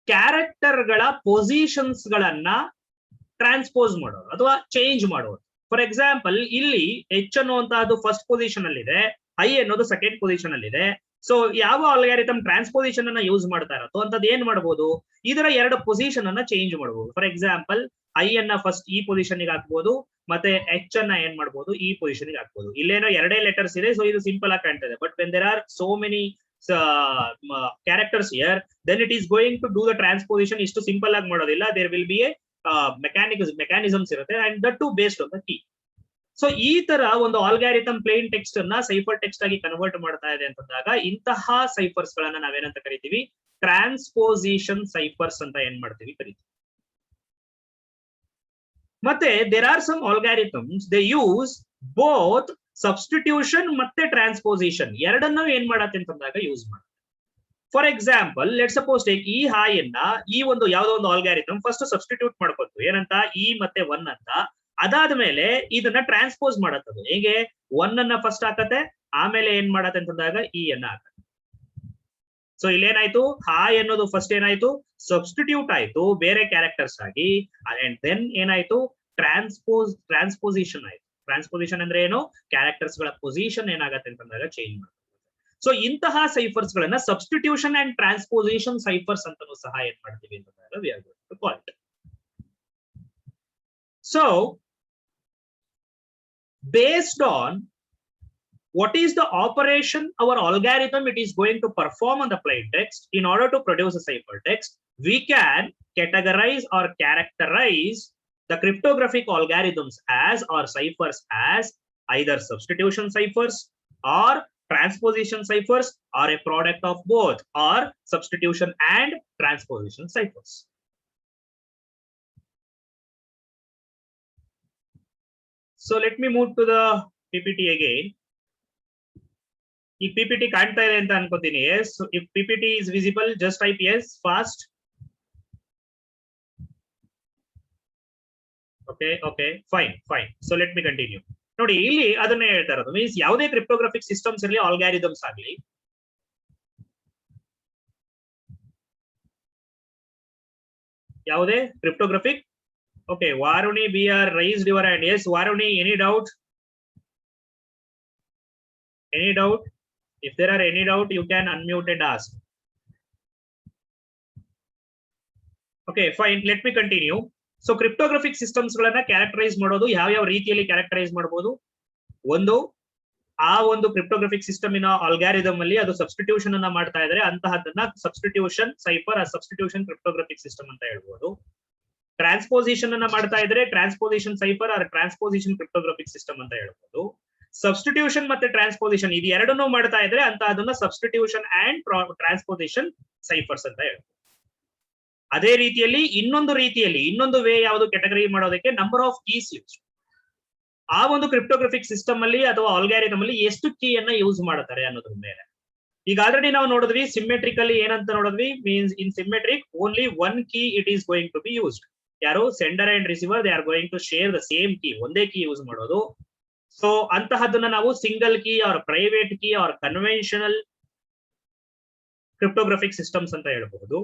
ಕ್ಯಾರೆಕ್ಟರ್ ಗಳ ಪೊಸಿಷನ್ಸ್ ಗಳನ್ನ ಟ್ರಾನ್ಸ್ಪೋಸ್ ಮಾಡೋದು ಅಥವಾ ಚೇಂಜ್ ಮಾಡೋದು. ಫಾರ್ ಎಕ್ಸಾಂಪಲ್ ಇಲ್ಲಿ ಎಚ್ ಅನ್ನುವಂತಹದ್ದು ಫಸ್ಟ್ ಪೊಸಿಷನ್ ಅಲ್ಲಿ ಇದೆ, ಐ ಅನ್ನೋದು ಸೆಕೆಂಡ್ ಪೊಸಿಷನ್ ಅಲ್ಲಿ ಇದೆ. ಸೊ ಯಾವ ಆಲ್ಗಾರಿಥಮ್ ಟ್ರಾನ್ಸ್ಪೋಸಿಷನ್ ಅನ್ನ ಯೂಸ್ ಮಾಡ್ತಾ ಇರತ್ತೋ ಅಂತದ್ ಏನ್ ಮಾಡಬಹುದು, ಇದರ ಎರಡು ಪೊಸಿಷನ್ ಅನ್ನ ಚೇಂಜ್ ಮಾಡಬಹುದು. ಫಾರ್ ಎಕ್ಸಾಂಪಲ್ ಐ ಅನ್ನ ಫಸ್ಟ್ ಈ ಪೊಸಿಷನ್ ಗೆ ಹಾಕ್ಬಹುದು, ಮತ್ತೆ ಎಚ್ ಅನ್ನ ಏನ್ ಮಾಡಬಹುದು ಈ ಪೊಸಿಷನ್ ಗೆ ಹಾಕ್ಬಹುದು. ಇಲ್ಲೇನೋ ಎರಡೇ ಲೆಟರ್ಸ್ ಇದೆ, ಸೊ ಇದು ಸಿಂಪಲ್ ಆಗಿ ಕಾಣ್ತದೆ. But when there are so many characters here, then it is going to do the transposition. ಇಷ್ಟು ಸಿಂಪಲ್ ಆಗಿ ಮಾಡೋದಿಲ್ಲ, there will be a mechanisms ಇರುತ್ತೆ, and that too based on the key. So ಈ ತರ ಒಂದು algorithm plain text ಅನ್ನ cipher text ಆಗಿ convert ಮಾಡ್ತಾ ಇದೆ ಅಂತಂದಾಗ ಇಂತಹ ಸೈಫರ್ಸ್ ಗಳನ್ನ ನಾವೇನಂತ ಕರಿತೀವಿ, ಟ್ರಾನ್ಸ್ಪೋಸಿಷನ್ ಸೈಫರ್ಸ್ ಅಂತ ಏನ್ ಮಾಡ್ತೀವಿ ಕರಿತೀವಿ. ಮತ್ತೆ there are some algorithms they use both substitution ಮತ್ತೆ ಟ್ರಾನ್ಸ್ಪೋಸಿಷನ್ ಎರಡನ್ನೂ ಏನ್ ಮಾಡತ್ತೆ ಅಂತಂದಾಗ ಯೂಸ್ ಮಾಡುತ್ತೆ. For example let suppose take ಈ ಹಾಯನ್ನ ಈ ಒಂದು ಯಾವ್ದೋ ಒಂದು ಆಲ್ಗಾರಿಥಮ್ ಫಸ್ಟ್ ಸಬ್ಸ್ಟಿಟ್ಯೂಟ್ ಮಾಡ್ಕೊತು ಏನಂತ, ಇ ಮತ್ತೆ ಒನ್ ಅಂತ. ಅದಾದ್ಮೇಲೆ ಇದನ್ನ ಟ್ರಾನ್ಸ್ಪೋಸ್ ಮಾಡತ್ತದು ಹೇಗೆ, ಒನ್ ಅನ್ನ ಫಸ್ಟ್ ಹಾಕತ್ತೆ, ಆಮೇಲೆ ಏನ್ ಮಾಡತ್ತೆ ಅಂತಂದಾಗ ಇ ಅನ್ನ ಹಾಕತ್ತೆ. ಸೊ ಇಲ್ಲೇನಾಯ್ತು, ಹಾಯ್ ಅನ್ನೋದು ಫಸ್ಟ್ ಏನಾಯ್ತು ಸಬ್ಸ್ಟಿಟ್ಯೂಟ್ ಆಯ್ತು ಬೇರೆ ಕ್ಯಾರೆಕ್ಟರ್ಸ್ ಆಗಿ, ಅಂಡ್ ದೆನ್ ಏನಾಯ್ತು ಟ್ರಾನ್ಸ್ಪೋಸಿಷನ್ ಆಯ್ತು. ಟ್ರಾನ್ಸ್ಪೋಸಿಷನ್ ಅಂದ್ರೆ ಏನು, ಕ್ಯಾರೆಕ್ಟರ್ಸ್ ಗಳ ಪೊಸಿಷನ್ ಏನಾಗತ್ತೆ ಅಂತಂದಾಗ ಚೇಂಜ್ ಮಾಡುತ್ತೆ. ಸೊ ಇಂತಹ ಸೈಫರ್ಸ್ ಗಳನ್ನ ಸಬ್ಸ್ಟಿಟ್ಯೂಷನ್ ಅಂಡ್ ಟ್ರಾನ್ಸ್ಪೋಸಿಷನ್ ಸೈಫರ್ಸ್ ಅಂತಾನೂ ಸಹ ಏನ್ ಮಾಡ್ತೀವಿ ಅಂತಂದಾಗ we are going to call it. So based on what is the operation our algorithm it is going to perform on the plain text in order to produce a ciphertext, we can categorize or characterize the cryptographic algorithms as or ciphers as either substitution ciphers or transposition ciphers or a product of both, or substitution and transposition ciphers. So let me move to the PPT again. If PPT ಕಾಣ್ತಾ ಇದೆ ಅಂತ ಅನ್ಕೋತೀನಿ. Yes, if PPT is visible, just type yes fast. Okay, fine. So let me continue. ನೋಡಿ ಇಲ್ಲಿ ಅದನ್ನೇ ಹೇಳ್ತಾ ಇರೋದು, means ಯಾವುದೇ ಕ್ರಿಪ್ಟೋಗ್ರಾಫಿಕ್ ಸಿಸ್ಟಮ್ಸ್ ಇರಲಿ, ಆಲ್ಗಾರಿಥಮ್ಸ್ ಆಗಲಿ, ಯಾವುದೇ cryptographic. Okay, Varuni, we are raised your hand. Yes, Varuni, any doubt? Any doubt? If there are any doubt, you can unmute and ask. Okay, fine. Let me continue. So, cryptographic systems ಗಳನ್ನ characterise ಮಾಡೋದು ಯಾವ ರೀತಿಯಲ್ಲಿ characterise ಮಾಡಬಹುದು. ಒಂದು, ಆ ಒಂದು cryptographic system ಇನ algorithm ಅಲ್ಲಿ ಅದು ಸಬ್ಸ್ಟಿಟ್ಯೂಷನ್ ಅನ್ನ ಮಾಡ್ತಾ ಇದ್ರೆ ಅಂತಹದನ್ನ substitution cipher, substitution cryptographic system ಅಂತ ಹೇಳ್ಬೋದು. ಟ್ರಾನ್ಸ್ಪೋಸಿಷನ್ ಅನ್ನ ಮಾಡ್ತಾ ಇದ್ರೆ transposition cipher or transposition cryptographic system ಅಂತ ಹೇಳ್ಬೋದು. ಸಬ್ಸ್ಟಿಟ್ಯೂಷನ್ ಮತ್ತೆ ಟ್ರಾನ್ಸ್ಪೋಸಿಷನ್ ಇದು ಎರಡನ್ನೂ ಮಾಡ್ತಾ ಇದ್ರೆ ಅಂತ ಅದನ್ನ ಸಬ್ಸ್ಟಿಟ್ಯೂಷನ್ ಅಂಡ್ ಟ್ರಾನ್ಸ್ಪೋಸಿಷನ್ ಸೈಫರ್ಸ್ ಅಂತ ಹೇಳ್ಬೋದು. ಅದೇ ರೀತಿಯಲ್ಲಿ ಇನ್ನೊಂದು ವೇ ಯಾವುದು ಕ್ಯಾಟಗರಿ ಮಾಡೋದಕ್ಕೆ, ನಂಬರ್ ಆಫ್ ಕೀಸ್ ಯೂಸ್. ಆ ಒಂದು ಕ್ರಿಪ್ಟೋಗ್ರಾಫಿಕ್ ಸಿಸ್ಟಮ್ ಅಲ್ಲಿ ಅಥವಾ ಆಲ್ಗಾರಿಥಮ್ ಅಲ್ಲಿ ಎಷ್ಟು ಕೀ ಅನ್ನ ಯೂಸ್ ಮಾಡ್ತಾರೆ ಅನ್ನೋದ್ರ ಮೇಲೆ. ಈಗ ಆಲ್ರೆಡಿ ನಾವು ನೋಡಿದ್ವಿ ಸಿಮ್ಮೆಟ್ರಿಕಲಿ ಏನಂತ ನೋಡಿದ್ವಿ, means in symmetric only one key it is going to be used. ಯಾರು sender and receiver they are going to share the same key, ಒಂದೇ ಕೀ ಯೂಸ್ ಮಾಡೋದು. ಸೊ ಅಂತಹದನ್ನ ನಾವು single key or private key or conventional cryptographic systems ಅಂತ ಹೇಳ್ಬಹುದು.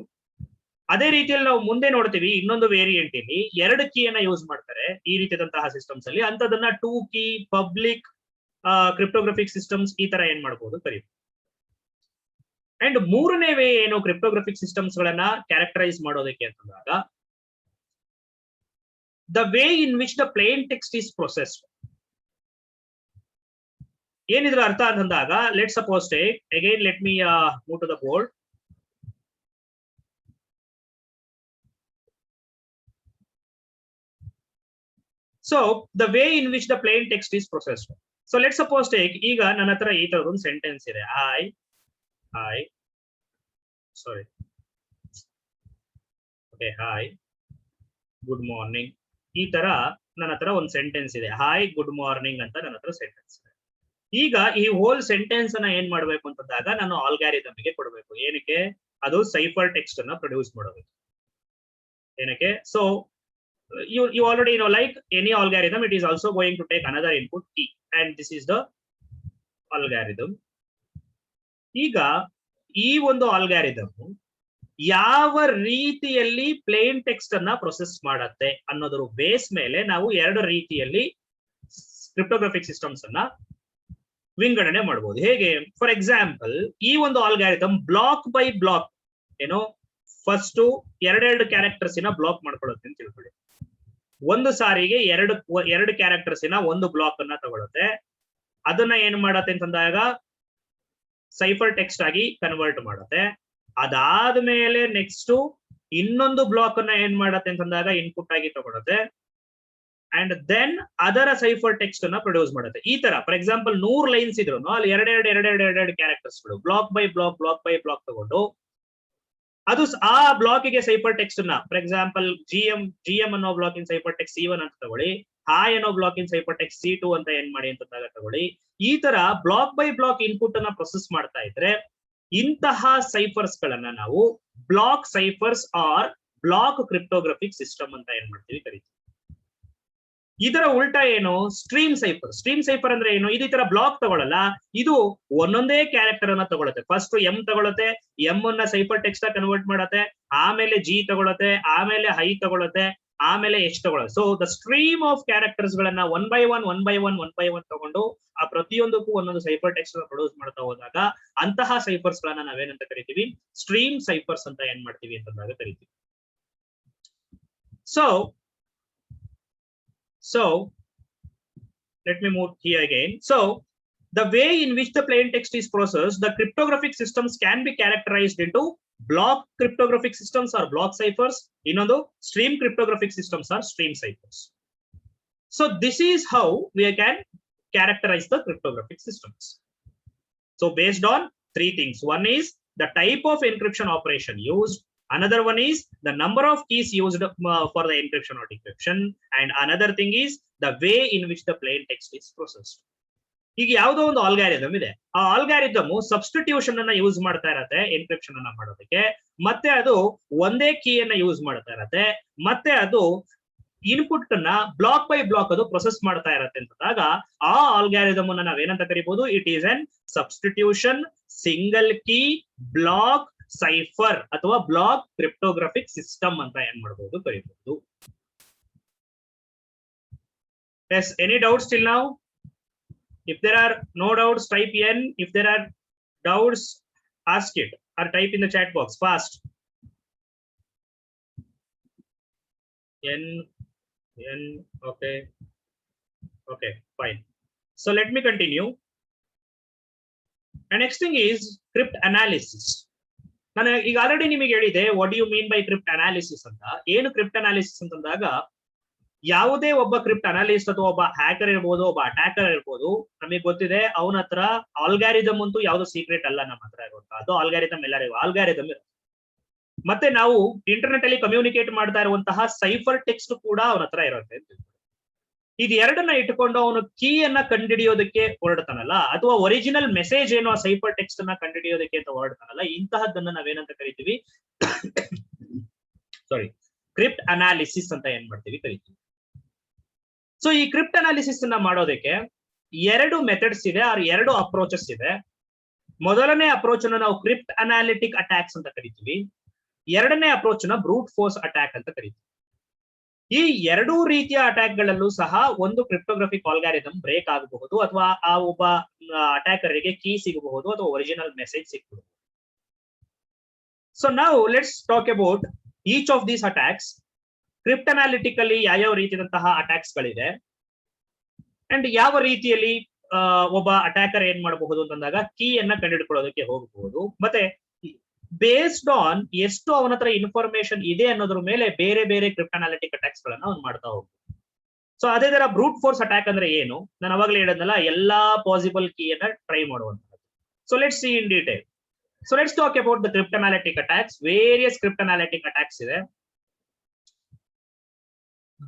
ಅದೇ ರೀತಿಯಲ್ಲಿ ನಾವು ಮುಂದೆ ನೋಡ್ತೀವಿ ಇನ್ನೊಂದು ವೇರಿಯಂಟ್ ಇಲ್ಲಿ ಎರಡು ಕೀಯನ್ನ ಯೂಸ್ ಮಾಡ್ತಾರೆ ಈ ರೀತಿಯಾದಂತಹ ಸಿಸ್ಟಮ್ಸ್ ಅಲ್ಲಿ. ಅಂತದನ್ನ two key public cryptographic systems ಈ ತರ ಏನ್ ಮಾಡಬಹುದು ಕರೀಬಹುದು. ಅಂಡ್ ಮೂರನೇ ವೇ ಏನು ಕ್ರಿಪ್ಟೋಗ್ರಾಫಿಕ್ ಸಿಸ್ಟಮ್ಸ್ ಗಳನ್ನ ಕ್ಯಾರೆಕ್ಟರೈಸ್ ಮಾಡೋದಕ್ಕೆ ಅಂತಂದಾಗ, the way in which the plain text is processed. ಏನಿದ್ರ ಅರ್ಥ ಅಂತಂದಾಗ, let suppose take again, let me move to the board. So the way in which the plain text is processed. So let suppose take, ಈಗ ನನ್ನ ಹತ್ರ ಈ ತರದೊಂದು sentence ಇದೆ, hi good morning. ಈ ತರ ನನ್ನ ಹತ್ರ ಒಂದು ಸೆಂಟೆನ್ಸ್ ಇದೆ, ಹಾಯ್ ಗುಡ್ ಮಾರ್ನಿಂಗ್ ಅಂತ ನನ್ನ ಹತ್ರ ಸೆಂಟೆನ್ಸ್ ಇದೆ. ಈಗ ಈ ಹೋಲ್ ಸೆಂಟೆನ್ಸ್ ಅನ್ನ ಏನ್ ಮಾಡ್ಬೇಕು ಅಂತಂದಾಗ ನಾನು ಆಲ್ಗಾರಿಥಮ್ ಗೆ ಕೊಡ್ಬೇಕು. ಏನಕ್ಕೆ? ಅದು ಸೈಫರ್ ಟೆಕ್ಸ್ಟ್ ಅನ್ನ ಪ್ರೊಡ್ಯೂಸ್ ಮಾಡೋದಕ್ಕೆ. ಏನಕ್ಕೆ? So you already know, like any algorithm, it is also going to take another input key, and this is the algorithm. ಈಗ ಈ ಒಂದು ಆಲ್ಗಾರಿಥಮ್ ಯಾವ ರೀತಿಯಲ್ಲಿ ಪ್ಲೇನ್ ಟೆಕ್ಸ್ಟ್ ಅನ್ನ ಪ್ರೊಸೆಸ್ ಮಾಡತ್ತೆ ಅನ್ನೋದ್ರ ಬೇಸ್ ಮೇಲೆ ನಾವು ಎರಡು ರೀತಿಯಲ್ಲಿ ಕ್ರಿಪ್ಟೋಗ್ರಾಫಿಕ್ ಸಿಸ್ಟಮ್ಸ್ ಅನ್ನ ವಿಂಗಡಣೆ ಮಾಡಬಹುದು. ಹೇಗೆ? ಫಾರ್ ಎಕ್ಸಾಂಪಲ್, ಈ ಒಂದು ಆಲ್ಗಾರಿದಮ್ ಬ್ಲಾಕ್ ಬೈ ಬ್ಲಾಕ್ ಏನೋ ಫಸ್ಟ್ ಎರಡೆರಡು ಕ್ಯಾರೆಕ್ಟರ್ಸ್ ಬ್ಲಾಕ್ ಮಾಡ್ಕೊಳ್ಳುತ್ತೆ ಅಂತ ತಿಳ್ಕೊಳ್ಳಿ. ಒಂದು ಸಾರಿಗೆ ಎರಡು ಕ್ಯಾರೆಕ್ಟರ್ಸ್ ಒಂದು ಬ್ಲಾಕ್ ಅನ್ನ ತಗೊಳುತ್ತೆ. ಅದನ್ನ ಏನ್ ಮಾಡತ್ತೆ ಅಂತಂದಾಗ ಸೈಫರ್ ಟೆಕ್ಸ್ಟ್ ಆಗಿ ಕನ್ವರ್ಟ್ ಮಾಡುತ್ತೆ. ಅದಾದ್ಮೇಲೆ ನೆಕ್ಸ್ಟ್ ಇನ್ನೊಂದು ಬ್ಲಾಕ್ ಅನ್ನ ಏನ್ ಮಾಡತ್ತೆ ಅಂತಂದಾಗ ಇನ್ಪುಟ್ ಆಗಿ ತಗೊಳುತ್ತೆ. ಅಂಡ್ ದೆನ್ ಅದರ ಸೈಫರ್ ಟೆಕ್ಸ್ಟ್ ಅನ್ನ ಪ್ರೊಡ್ಯೂಸ್ ಮಾಡುತ್ತೆ. ಈ ತರ ಫಾರ್ ಎಕ್ಸಾಂಪಲ್ 100 ಲೈನ್ಸ್ ಇದ್ರು ಅಲ್ಲಿ ಎರಡೆರಡು ಕ್ಯಾರೆಕ್ಟರ್ಸ್ಗಳು ಬ್ಲಾಕ್ ಬೈ ಬ್ಲಾಕ್ ತಗೊಂಡು ಅದು ಆ ಬ್ಲಾಕ್ ಗೆ ಸೈಫರ್ ಟೆಕ್ಸ್ಟ್ ಅನ್ನ ಫಾರ್ ಎಕ್ಸಾಂಪಲ್ ಜಿಎಂ ಅನ್ನೋ block in cipher text C1 ಅಂತ ತಗೊಳ್ಳಿ, ಹಾಯ್ ಅನ್ನೋ block in cipher text C2 ಅಂತ ಏನ್ ಮಾಡಿ ಅಂತಂದಾಗ ತಗೊಳ್ಳಿ. ಈ ತರ ಬ್ಲಾಕ್ ಬೈ ಬ್ಲಾಕ್ ಇನ್ಪುಟ್ ಅನ್ನ ಪ್ರೊಸೆಸ್ ಮಾಡ್ತಾ ಇದ್ರೆ ಇಂತಹ ಸೈಫರ್ಸ್ ಗಳನ್ನ ನಾವು block ಸೈಫರ್ಸ್ R block cryptographic system ಅಂತ ಏನ್ ಮಾಡ್ತೀವಿ ಕರಿತೀವಿ. ಇದರ ಉಲ್ಟಾ ಏನು? ಸ್ಟ್ರೀಮ್ ಸೈಫರ್ ಅಂದ್ರೆ ಏನು? ಇದು ಈ ತರ ಬ್ಲಾಕ್ ತಗೊಳ್ಳಲ್ಲ, ಇದು ಒಂದೊಂದೇ ಕ್ಯಾರೆಕ್ಟರ್ ಅನ್ನ ತಗೊಳುತ್ತೆ. ಫಸ್ಟ್ ಎಂ ತಗೊಳುತ್ತೆ, ಎಂ ಅನ್ನ ಸೈಫರ್ ಟೆಕ್ಸ್ಟ್ ಕನ್ವರ್ಟ್ ಮಾಡುತ್ತೆ, ಆಮೇಲೆ ಜಿ ತಗೊಳುತ್ತೆ, ಆಮೇಲೆ ಹೈ ತಗೊಳುತ್ತೆ, ಆಮೇಲೆ ಎಚ್ ತಗೊಳುತ್ತೆ. So the stream of characters ಗಳನ್ನ ಒನ್ ಬೈ ಒನ್ ತಗೊಂಡು ಆ ಪ್ರತಿಯೊಂದಕ್ಕೂ ಒಂದೊಂದು ಸೈಫರ್ ಟೆಕ್ಸ್ಟ್ ಪ್ರೊಡ್ಯೂಸ್ ಮಾಡ್ತಾ ಹೋದಾಗ ಅಂತಹ ಸೈಫರ್ಸ್ ಗಳನ್ನ ನಾವೇನಂತ ಕರಿತೀವಿ? ಸ್ಟ್ರೀಮ್ ಸೈಫರ್ಸ್ ಅಂತ ಏನ್ ಮಾಡ್ತೀವಿ ಅಂತಂದಾಗ ಕರಿತೀವಿ. So let me move here again. So the way in which the plain text is processed, the cryptographic systems can be characterized into block cryptographic systems or block ciphers. Innondu stream cryptographic systems or stream ciphers. So this is how we can characterize the cryptographic systems. So based on three things. One is the type of encryption operation used. Another one is the number of keys used for the encryption or decryption, and another thing is the way in which the plain text is processed. ಈಗ ಯಾವುದೋ ಒಂದು ಆಲ್ಗಾರಿದಮ್ ಇದೆ, ಆ ಆಲ್ಗಾರಿದಮ್ substitution ಅನ್ನ use ಮಾಡ್ತಾ ಇರತ್ತೆ encryption ಅನ್ನ ಮಾಡೋದಕ್ಕೆ, ಮತ್ತೆ ಅದು ಒಂದೇ ಕೀ ಅನ್ನ ಯೂಸ್ ಮಾಡ್ತಾ ಇರತ್ತೆ, ಮತ್ತೆ ಅದು ಇನ್ಪುಟ್ ಅನ್ನ ಬ್ಲಾಕ್ ಬೈ ಬ್ಲಾಕ್ ಅದು ಪ್ರೊಸೆಸ್ ಮಾಡ್ತಾ ಇರತ್ತೆ ಅಂತಂದಾಗ ಆ ಆಲ್ಗಾರಿದಮ್ ಅನ್ನ ನಾವೇನಂತ ಕರಿಬಹುದು? It is an substitution single key block cipher ಅಥವಾ ಬ್ಲಾಕ್ ಕ್ರಿಪ್ಟೋಗ್ರಫಿಕ್ ಸಿಸ್ಟಮ್ ಅಂತ ಏನ್ ಮಾಡಬಹುದು ಕರಿಬಹುದು. Yes, any doubts till now? If there are no doubts, type N. If there are doubts, ask it or type in the chat box fast. N, okay, fine. So let me continue. And next thing is crypt analysis. ನಾನು ಈಗ already ನಿಮಗೆ ಹೇಳಿದೆ what you mean by cryptanalysis ಅಂತ. ಏನು crypt analysis ಅಂತಂದಾಗ ಯಾವುದೇ ಒಬ್ಬ crypt analyst ಅಥವಾ ಒಬ್ಬ ಹ್ಯಾಕರ್ ಇರ್ಬೋದು, ಒಬ್ಬ ಅಟ್ಯಾಕರ್ ಇರ್ಬೋದು, ನಮಗೆ ಗೊತ್ತಿದೆ ಅವನ ಹತ್ರ ಆಲ್ಗಾರಿದಮ್ ಅಂತೂ ಯಾವ್ದು ಸೀಕ್ರೆಟ್ ಅಲ್ಲ ನಮ್ಮ ಹತ್ರ ಇರುವಂತ, ಅದು ಆಲ್ಗಾರಿದಮ್ ಎಲ್ಲರಿಗೂ ಆಲ್ಗಾರಿದಮ್ ಇರುತ್ತೆ. ಮತ್ತೆ ನಾವು ಇಂಟರ್ನೆಟ್ ಅಲ್ಲಿ ಕಮ್ಯುನಿಕೇಟ್ ಮಾಡ್ತಾ ಇರುವಂತಹ ಸೈಫರ್ ಟೆಕ್ಸ್ಟ್ ಕೂಡ ಅವನ ಹತ್ರ ಇರುತ್ತೆ. ಇದು ಎರಡನ್ನ ಇಟ್ಕೊಂಡು ಅವನು ಕೀ ಅನ್ನ ಕಂಡುಹಿಡಿಯೋದಕ್ಕೆ ಹೊರಡ್ತಾನಲ್ಲ, ಅಥವಾ ಒರಿಜಿನಲ್ ಮೆಸೇಜ್ ಏನು ಆ ಸೈಫರ್ ಟೆಕ್ಸ್ಟ್ ಅನ್ನ ಕಂಡುಹಿಡಿಯೋದಕ್ಕೆ ಅಂತ ಹೊರಡ್ತಾನಲ್ಲ, ಇಂತಹದ್ದನ್ನ ನಾವೇನಂತ ಕರಿತೀವಿ? ಸಾರಿ, ಕ್ರಿಪ್ಟ್ ಅನಾಲಿಸಿಸ್ ಅಂತ ಏನ್ ಮಾಡ್ತೀವಿ ಕರಿತೀವಿ. ಸೊ ಈ ಕ್ರಿಪ್ಟ್ ಅನಾಲಿಸಿಸ್ ಅನ್ನ ಮಾಡೋದಕ್ಕೆ ಎರಡು ಮೆಥಡ್ಸ್ ಇದೆ, ಆ ಎರಡು ಅಪ್ರೋಚಸ್ ಇದೆ. ಮೊದಲನೇ ಅಪ್ರೋಚ್ ಅನ್ನ ನಾವು ಕ್ರಿಪ್ಟ್ ಅನಾಲಿಟಿಕ್ ಅಟ್ಯಾಕ್ಸ್ ಅಂತ ಕರಿತೀವಿ. ಎರಡನೇ ಅಪ್ರೋಚ್ ನ ಬ್ರೂಟ್ ಫೋರ್ಸ್ ಅಟ್ಯಾಕ್ ಅಂತ ಕರಿತೀವಿ. ಈ ಎರಡೂ ರೀತಿಯ ಅಟ್ಯಾಕ್ ಗಳಲ್ಲೂ ಸಹ ಒಂದು ಕ್ರಿಪ್ಟೋಗ್ರಫಿಕ್ ಆಲ್ಗಾರಿದಮ್ ಬ್ರೇಕ್ ಆಗಬಹುದು, ಅಥವಾ ಆ ಒಬ್ಬ ಅಟ್ಯಾಕರ್ ಗೆ ಕೀ ಸಿಗಬಹುದು, ಅಥವಾ ಒರಿಜಿನಲ್ ಮೆಸೇಜ್ ಸಿಗಬಹುದು. ಸೊ ನಾವು let's talk about each of these attacks. Cryptanalytically ಯಾವ ರೀತಿಯಾದಂತಹ ಅಟ್ಯಾಕ್ಸ್ ಗಳಿದೆ ಅಂಡ್ ಯಾವ ರೀತಿಯಲ್ಲಿ ಒಬ್ಬ ಅಟ್ಯಾಕರ್ ಏನ್ ಮಾಡಬಹುದು ಅಂತಂದಾಗ ಕೀ ಅನ್ನ ಕಂಡುಹಿಡ್ಕೊಳ್ಳೋದಕ್ಕೆ ಹೋಗಬಹುದು, ಮತ್ತೆ ಬೇಸ್ಡ್ ಆನ್ ಎಷ್ಟು ಅವನ ಹತ್ರ ಇನ್ಫಾರ್ಮೇಶನ್ ಇದೆ ಅನ್ನೋದ್ರ ಮೇಲೆ ಬೇರೆ ಬೇರೆ ಕ್ರಿಪ್ಟ್ ಅನಾಲಿಟಿಕ್ ಅಟ್ಯಾಕ್ಸ್ ಗಳನ್ನ ಅವ್ನು ಮಾಡ್ತಾ ಹೋಗ್ಬೋದು. ಸೊ ಅದೇ ತರ ಬ್ರೂಟ್ ಫೋರ್ಸ್ ಅಟ್ಯಾಕ್ ಅಂದ್ರೆ ಏನು? ನಾನು ಅವಾಗಲೇ ಹೇಳಿದ್ನಲ್ಲ, ಎಲ್ಲಾ ಪಾಸಿಬಲ್ ಕೀ ಅನ್ನ ಟ್ರೈ ಮಾಡುವಂತದ್ದು. So let's see in detail. So let's talk about the cryptanalytic attacks. Various cryptanalytic attacks ಇದೆ.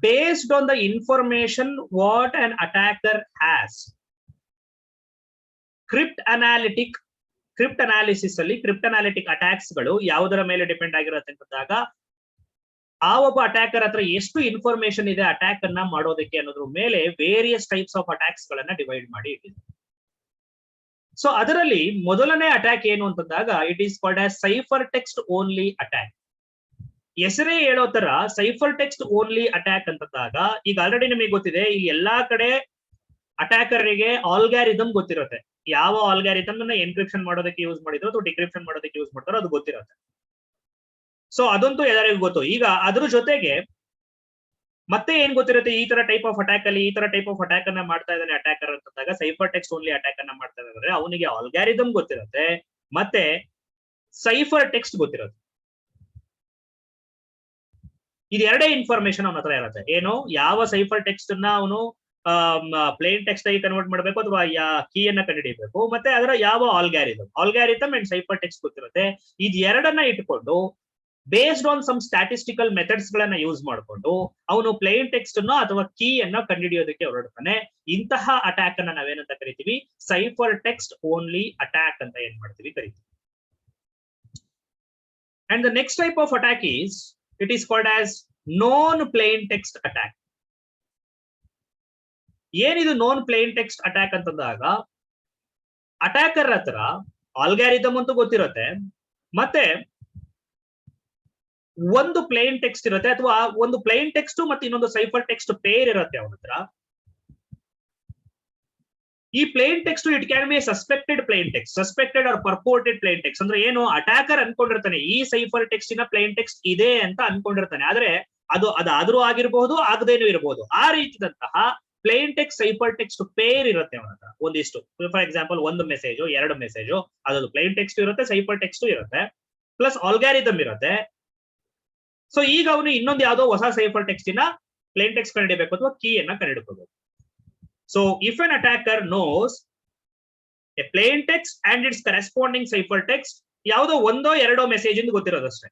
Based on the information what an attacker has, crypt analysis ಅಲ್ಲಿ ಕ್ರಿಪ್ಟ್ ಅನಾಲಿಟಿಕ್ ಅಟ್ಯಾಕ್ಸ್ ಗಳು ಯಾವುದರ ಮೇಲೆ depend ಆಗಿರುತ್ತೆ ಅಂತಂದಾಗ ಆ ಒಬ್ಬ attacker ಹತ್ರ ಎಷ್ಟು ಇನ್ಫಾರ್ಮೇಶನ್ ಇದೆ ಅಟ್ಯಾಕ್ ಅನ್ನ ಮಾಡೋದಕ್ಕೆ ಅನ್ನೋದ್ರ ಮೇಲೆ ವೇರಿಯಸ್ ಟೈಪ್ಸ್ ಆಫ್ ಅಟ್ಯಾಕ್ಸ್ ಗಳನ್ನ ಡಿವೈಡ್ ಮಾಡಿ ಇಟ್ಟಿದೆ. ಸೊ ಅದರಲ್ಲಿ ಮೊದಲನೇ ಅಟ್ಯಾಕ್ ಏನು ಅಂತಂದಾಗ it is called as cipher text only attack. ಹೆಸರೇ ಹೇಳೋ ತರ ಸೈಫರ್ ಟೆಕ್ಸ್ಟ್ ಓನ್ಲಿ ಅಟ್ಯಾಕ್ ಅಂತಂದಾಗ ಈಗ ಆಲ್ರೆಡಿ ನಿಮಗೆ ಗೊತ್ತಿದೆ, ಈ ಎಲ್ಲಾ ಕಡೆ ಅಟ್ಯಾಕರ್ಗೆ ಆಲ್ಗಾರಿದಮ್ ಗೊತ್ತಿರುತ್ತೆ. ಯಾವ ಆಲ್ಗಾರಿಥಮ್ ಅನ್ನ ಎನ್ಕ್ರಿಪ್ಷನ್ ಮಾಡೋದಕ್ಕೆ ಯೂಸ್ ಮಾಡಿದ್ರು ಅಥವಾ ಡಿಕ್ರಿಪ್ಷನ್ ಮಾಡೋದಕ್ಕೆ ಯೂಸ್ ಮಾಡ್ತಾರೋ ಅದು ಗೊತ್ತಿರುತ್ತೆ. ಸೊ ಅದಂತೂ ಎಲ್ಲರಿಗೂ ಗೊತ್ತು. ಈಗ ಅದ್ರ ಜೊತೆಗೆ ಮತ್ತೆ ಏನ್ ಗೊತ್ತಿರುತ್ತೆ, ಈ ತರ ಟೈಪ್ ಆಫ್ ಅಟ್ಯಾಕ್ ಅಲ್ಲಿ ಈ ತರ ಟೈಪ್ ಆಫ್ ಅಟ್ಯಾಕ್ ಅನ್ನ ಮಾಡ್ತಾ ಇದ್ದಾನೆ ಅಟ್ಯಾಕರ್ ಅಂತಂದಾಗ, ಸೈಫರ್ ಟೆಕ್ಸ್ಟ್ ಓನ್ಲಿ ಅಟ್ಯಾಕ್ ಅನ್ನ ಮಾಡ್ತಾ ಇದ್ದಾರೆ, ಅವನಿಗೆ ಆಲ್ಗಾರಿಥಮ್ ಗೊತ್ತಿರುತ್ತೆ ಮತ್ತೆ ಸೈಫರ್ ಟೆಕ್ಸ್ಟ್ ಗೊತ್ತಿರುತ್ತೆ. ಇದೆರಡೇ ಇನ್ಫಾರ್ಮೇಶನ್ ಅವನ ಹತ್ರ ಇರುತ್ತೆ. ಏನು, ಯಾವ ಸೈಫರ್ ಟೆಕ್ಸ್ಟ್ ಅನ್ನ ಅವನು ಪ್ಲೇನ್ ಟೆಕ್ಸ್ಟ್ ಆಗಿ ಕನ್ವರ್ಟ್ ಮಾಡಬೇಕು ಅಥವಾ ಕೀಯನ್ನ ಕಂಡುಹಿಡಿಯಬೇಕು, ಮತ್ತೆ ಅದರ ಯಾವ ಆಲ್ಗಾರಿಥಮ್ ಅಂಡ್ ಸೈಫರ್ ಟೆಕ್ಸ್ಟ್ ಗೊತ್ತಿರುತ್ತೆ. ಇದು ಎರಡನ್ನ ಇಟ್ಕೊಂಡು based on some statistical methods ಗಳನ್ನ ಯೂಸ್ ಮಾಡಿಕೊಂಡು ಅವನು ಪ್ಲೇನ್ ಟೆಕ್ಸ್ಟ್ ಅನ್ನ ಅಥವಾ ಕೀ ಅನ್ನ ಕಂಡುಹಿಡಿಯೋದಕ್ಕೆ ಹೊರಡ್ತಾನೆ. ಇಂತಹ ಅಟ್ಯಾಕ್ ಅನ್ನ ನಾವೇನಂತ ಕರಿತೀವಿ, ಸೈಫರ್ ಟೆಕ್ಸ್ಟ್ ಓನ್ಲಿ ಅಟ್ಯಾಕ್ ಅಂತ ಏನ್ ಮಾಡ್ತೀವಿ ಕರಿತೀವಿ. And the next type of attack is it is called as known plain text attack. ಏನಿದು ನಾನ್ ಪ್ಲೇನ್ ಟೆಕ್ಸ್ಟ್ ಅಟ್ಯಾಕ್ ಅಂತಂದಾಗ, ಅಟ್ಯಾಕರ್ ಹತ್ರ ಆಲ್ಗಾರಿಥಮ್ ಅಂತೂ ಗೊತ್ತಿರುತ್ತೆ, ಮತ್ತೆ ಒಂದು ಪ್ಲೇನ್ ಟೆಕ್ಸ್ಟ್ ಇರುತ್ತೆ ಅಥವಾ ಒಂದು ಪ್ಲೇನ್ ಟೆಕ್ಸ್ಟ್ ಮತ್ತೆ ಇನ್ನೊಂದು ಸೈಫರ್ ಟೆಕ್ಸ್ಟ್ ಪೇರ್ ಇರುತ್ತೆ ಅವನ ಹತ್ರ. ಈ plain text it can be suspected plain text, suspected or purported plain text. ಅಂದ್ರೆ ಏನು, ಅಟ್ಯಾಕರ್ ಅನ್ಕೊಂಡಿರ್ತಾನೆ ಈ ಸೈಫರ್ ಟೆಕ್ಸ್ಟಿನ ಪ್ಲೇನ್ ಟೆಕ್ಸ್ಟ್ ಇದೆ ಅಂತ ಅನ್ಕೊಂಡಿರ್ತಾನೆ, ಆದ್ರೆ ಅದಾದ್ರೂ ಆಗಿರಬಹುದು ಆಗದೇನೂ ಇರಬಹುದು. ಆ ರೀತಿದಂತಹ plain text cipher text pair ಇರುತ್ತೆ ಅವನ ಹತ್ರ ಒಂದಿಷ್ಟು. ಫಾರ್ ಎಕ್ಸಾಂಪಲ್ ಒಂದು ಮೆಸೇಜು, ಎರಡು ಮೆಸೇಜು, ಅದು ಪ್ಲೇನ್ ಟೆಕ್ಸ್ಟ್ ಇರುತ್ತೆ, ಸೈಫರ್ ಟೆಕ್ಸ್ಟ್ ಇರುತ್ತೆ, ಪ್ಲಸ್ ಆಲ್ಗಾರಿಥಮ್ ಇರುತ್ತೆ. ಸೊ ಈಗ ಅವನು ಇನ್ನೊಂದು ಯಾವ್ದೋ ಹೊಸ ಸೈಫರ್ ಟೆಕ್ಸ್ಟಿನ ಪ್ಲೇನ್ ಟೆಕ್ಸ್ಟ್ ಕಂಡುಹಿಡಿಯಬೇಕು ಅಥವಾ ಕೀ ಅನ್ನ ಕಂಡುಹಿಡ್ಕೋಬೇಕು. So if an attacker knows a plain text and its corresponding cipher text, ಯಾವುದೋ ಒಂದೋ ಎರಡೋ ಮೆಸೇಜ್ ಇಂದ ಗೊತ್ತಿರೋದಷ್ಟೇ.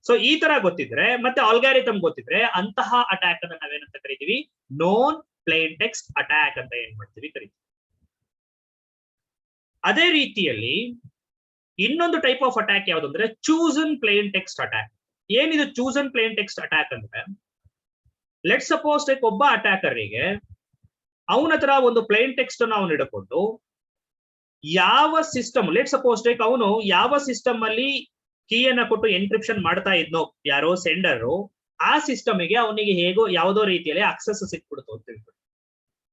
ಸೊ ಈ ತರ ಗೊತ್ತಿದ್ರೆ ಮತ್ತೆ ಆಲ್ಗಾರಿಥಮ್ ಗೊತ್ತಿದ್ರೆ ಅಂತಹ ಅಟ್ಯಾಕ್ ಅನ್ನ ನಾವೇನಂತ ಕರಿತೀವಿ, ನೋನ್ ಪ್ಲೇನ್ ಟೆಕ್ಸ್ಟ್ ಅಟ್ಯಾಕ್ ಅಂತ ಏನ್ ಮಾಡ್ತೀವಿ ಕರಿತೀವಿ. ಅದೇ ರೀತಿಯಲ್ಲಿ ಇನ್ನೊಂದು ಟೈಪ್ ಆಫ್ ಅಟ್ಯಾಕ್ ಯಾವುದು ಅಂದ್ರೆ ಚೂಸನ್ ಪ್ಲೇನ್ ಟೆಕ್ಸ್ಟ್ ಅಟ್ಯಾಕ್. ಏನಿದು ಚೂಸನ್ ಪ್ಲೇನ್ ಟೆಕ್ಸ್ಟ್ ಅಟ್ಯಾಕ್ ಅಂದ್ರೆ, ಲೆಟ್ ಸಪೋಸ್ ಒಬ್ಬ ಅಟ್ಯಾಕರ್ಗೆ ಅವನ ಹತ್ರ ಒಂದು ಪ್ಲೇನ್ ಟೆಕ್ಸ್ಟ್ ಅನ್ನು ಅವನು ಹಿಡ್ಕೊಂಡು ಯಾವ ಸಿಸ್ಟಮ್, ಲೆಟ್ ಸಪೋಸ್ ಅವನು ಯಾವ ಸಿಸ್ಟಮ್ ಅಲ್ಲಿ ಕೀಯನ್ನ ಕೊಟ್ಟು ಎನ್ಕ್ರಿಪ್ಷನ್ ಮಾಡ್ತಾ ಇದ್ನೋ ಯಾರೋ ಸೆಂಡರ್, ಆ ಸಿಸ್ಟಮ್ಗೆ ಅವನಿಗೆ ಹೇಗೋ ಯಾವುದೋ ರೀತಿಯಲ್ಲಿ ಅಕ್ಸೆಸ್ ಸಿಕ್ಬಿಡ್ತು ಅಂತ ಹೇಳ್ಬಿಟ್ಟು.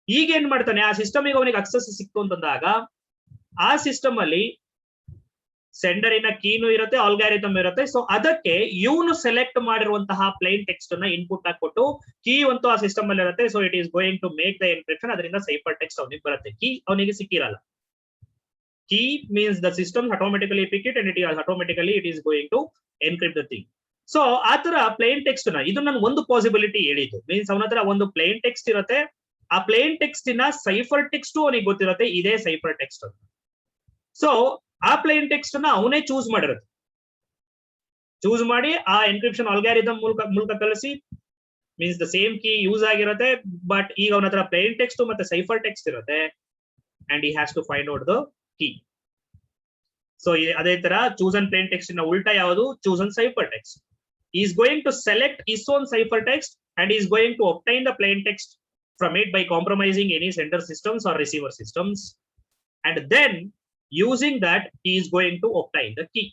ಈಗ ಏನ್ ಮಾಡ್ತಾನೆ, ಆ ಸಿಸ್ಟಮ್ಗೆ ಅವನಿಗೆ ಅಕ್ಸೆಸ್ ಸಿಕ್ತು ಅಂತಂದಾಗ ಆ ಸಿಸ್ಟಮ್ ಅಲ್ಲಿ ಸೆಂಡರಿನ ಕೀನು ಇರುತ್ತೆ, ಆಲ್ಗಾರಿಥಮ್ ಇರುತ್ತೆ. ಸೊ ಅದಕ್ಕೆ ಇವನು ಸೆಲೆಕ್ಟ್ ಮಾಡಿರುವಂತಹ ಪ್ಲೇನ್ ಟೆಕ್ಸ್ಟ್ ಅನ್ನ ಇನ್ಪುಟ್ ಹಾಕೊಟ್ಟು ಕೀ ಅಂತೂ ಆ ಸಿಸ್ಟಮ್ ಅಲ್ಲಿ ಇರುತ್ತೆ. So it is going to make the encryption. ಅದರಿಂದ ಸೈಫರ್ ಟೆಕ್ಸ್ಟ್ ಅವನಿಗೆ ಬರುತ್ತೆ, ಕೀ ಅವನಿಗೆ ಸಿಕ್ಕಿರಲ್ಲ. Key means the system automatically pick it and it automatically it is going to encrypt the thing. So ಆತರ ಪ್ಲೇನ್ ಟೆಕ್ಸ್ಟ್ ನ, ಇದು ನಾನು ಒಂದು ಪಾಸಿಬಿಲಿಟಿ ಹೇಳಿದ್ದು. ಮೀನ್ಸ್ ಅವನ ಹತ್ರ ಒಂದು ಪ್ಲೇನ್ ಟೆಕ್ಸ್ಟ್ ಇರುತ್ತೆ, ಆ ಪ್ಲೇನ್ ಟೆಕ್ಸ್ಟ್ ನ ಸೈಫರ್ ಟೆಕ್ಸ್ಟ್ ಅವನಿಗೆ ಗೊತ್ತಿರುತ್ತೆ, ಇದೇ ಸೈಫರ್ ಟೆಕ್ಸ್ಟ್ ಅಂತ. ಸೊ ಆ ಪ್ಲೇನ್ ಟೆಕ್ಸ್ಟ್ ಅನ್ನ ಅವನೇ ಚೂಸ್ ಮಾಡಿರುತ್ತೆ, ಚೂಸ್ ಮಾಡಿ ಆ ಎನ್ಕ್ರಿಪ್ಷನ್ ಆಲ್ಗಾರಿಥಮ್ ಮೂಲಕ ಕಳಿಸಿ, means the same key use ಆಗಿರುತ್ತೆ. ಬಟ್ ಈಗ ಅವನ ಹತ್ರ ಪ್ಲೇನ್ ಟೆಕ್ಸ್ಟ್ ಮತ್ತೆ ಸೈಫರ್ ಟೆಕ್ಸ್ಟ್ ಇರುತ್ತೆ and he has to find out the key. So ಅದೇ ತರ ಚೂಸನ್ ಪ್ಲೇನ್ ಟೆಕ್ಸ್ಟ್ ನ ಉಲ್ಟಾ ಯಾವುದು, chosen cipher text. He is going to select his own ciphertext and he is going to obtain the plain text from it by compromising any sender systems or receiver systems, and then using that he is going to obtain the key.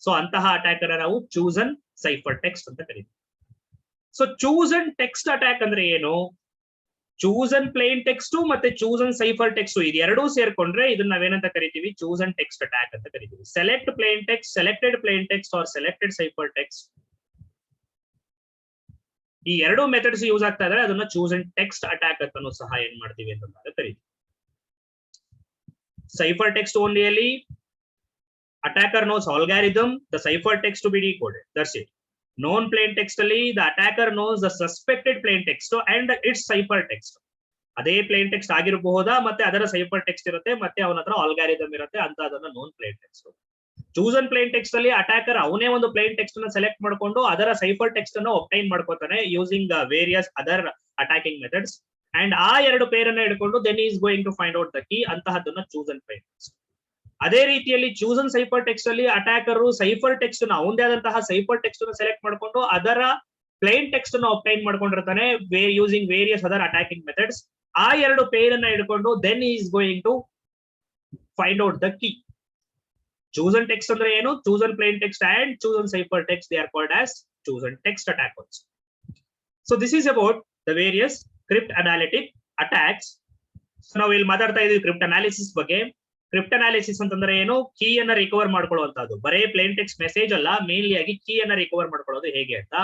So antaha attacker ನಾವು chosen ciphertext ಅಂತ ಕರೀತೀವಿ. So chosen text attack ಅಂದ್ರೆ ಏನು, chosen plain text ಮತ್ತೆ chosen ciphertext ಇದು ಎರಡೂ ಸೇರ್ಕೊಂಡ್ರೆ ಇದನ್ನ ನಾವೇನಂತ ಕರಿತೀವಿ, chosen text attack ಅಂತ ಕರಿತೀವಿ. Select plain text, selected plain text or selected ciphertext, ಈ ಎರಡು ಮೆಥಡ್ಸ್ ಯೂಸ್ ಆಗ್ತಾ ಇದ್ರೆ ಅದನ್ನ ಚೂಸನ್ ಟೆಕ್ಸ್ಟ್ ಅಟ್ಯಾಕ್ ಅಂತಾನು ಸಹ ಏನ್ ಮಾಡ್ತೀವಿ ಅಂತ ಕರೀತೀವಿ. ಸೈಫರ್ ಟೆಕ್ಸ್ಟ್ ಓನ್ಲಿಯಲ್ಲಿ attacker knows algorithm, the cipher text to be decoded, that's it. Known plain text ಅಲ್ಲಿ the attacker knows the suspected plain text and its cipher text. ಅದೇ ಪ್ಲೇನ್ ಟೆಕ್ಸ್ಟ್ ಆಗಿರಬಹುದಾ, ಮತ್ತೆ ಅದರ ಸೈಫರ್ ಟೆಕ್ಸ್ಟ್ ಇರುತ್ತೆ, ಮತ್ತೆ ಅವನ ಹತ್ರ ಆಲ್ಗಾರಿಥಮ್ ಇರುತ್ತೆ ಅಂತ, ಅದನ್ನ known plain text. Chosen plain text ಅಲ್ಲಿ ಅಟ್ಯಾಕರ್ ಅವನೇ ಒಂದು ಪ್ಲೇನ್ ಟೆಕ್ಸ್ಟ್ ಅನ್ನ ಸೆಲೆಕ್ಟ್ ಮಾಡ್ಕೊಂಡು ಅದರ ಸೈಫರ್ ಟೆಕ್ಸ್ಟ್ ಅನ್ನು ಒಬ್ಟೈನ್ ಮಾಡ್ಕೋತಾನೆ using various other attacking methods, and ಆ ಎರಡು ಪೇರ್ ಅನ್ನ ಹಿಡ್ಕೊಂಡು then is going to find out the key. ಅಂತಹದನ್ನ ಚೂಸನ್ ಪ್ಲೇನ್ ಟೆಕ್ಸ್ಟ್. ಅದೇ ರೀತಿಯಲ್ಲಿ ಚೂಸನ್ ಸೈಫರ್ ಟೆಕ್ಸ್ಟ್ ಅಲ್ಲಿ ಅಟ್ಯಾಕರ್ ಸೈಫರ್ ಟೆಕ್ಸ್ಟ್ ನ ಅವನದೇ ಆದಂತಹ ಸೈಫರ್ ಟೆಕ್ಸ್ಟ್ ಅನ್ನು ಸೆಲೆಕ್ಟ್ ಮಾಡ್ಕೊಂಡು ಅದರ ಪ್ಲೇನ್ ಟೆಕ್ಸ್ಟ್ ಅನ್ನು obtain ಮಾಡ್ಕೊಂಡಿರ್ತಾನೆ using various other attacking methods. ಆ ಎರಡು ಪೇರ್ ಅನ್ನ ಹಿಡ್ಕೊಂಡು then is going to find out the key. Chosen text ಅಂದ್ರೆ ಏನು, chosen plain text and chosen ciphertext, they are called as chosen text attack also. So this is about the various crypt analytic attacks. So now we'll ಮಾತಾಡ್ತಾ ಇದೀವಿ crypt analysis ಬಗ್ಗೆ. ಕ್ರಿಪ್ಟನಾಲಿಸಿಸ್ ಅಂತಂದ್ರೆ ಏನು, key ಅನ್ನ recover ಮಾಡ್ಕೊಳ್ಳುವಂತದ್ದು. ಬರೇ plane text message ಅಲ್ಲ, mainly ಆಗಿ key ಅನ್ನ ರಿಕವರ್ ಮಾಡ್ಕೊಳ್ಳೋದು ಹೇಗೆ ಅಂತ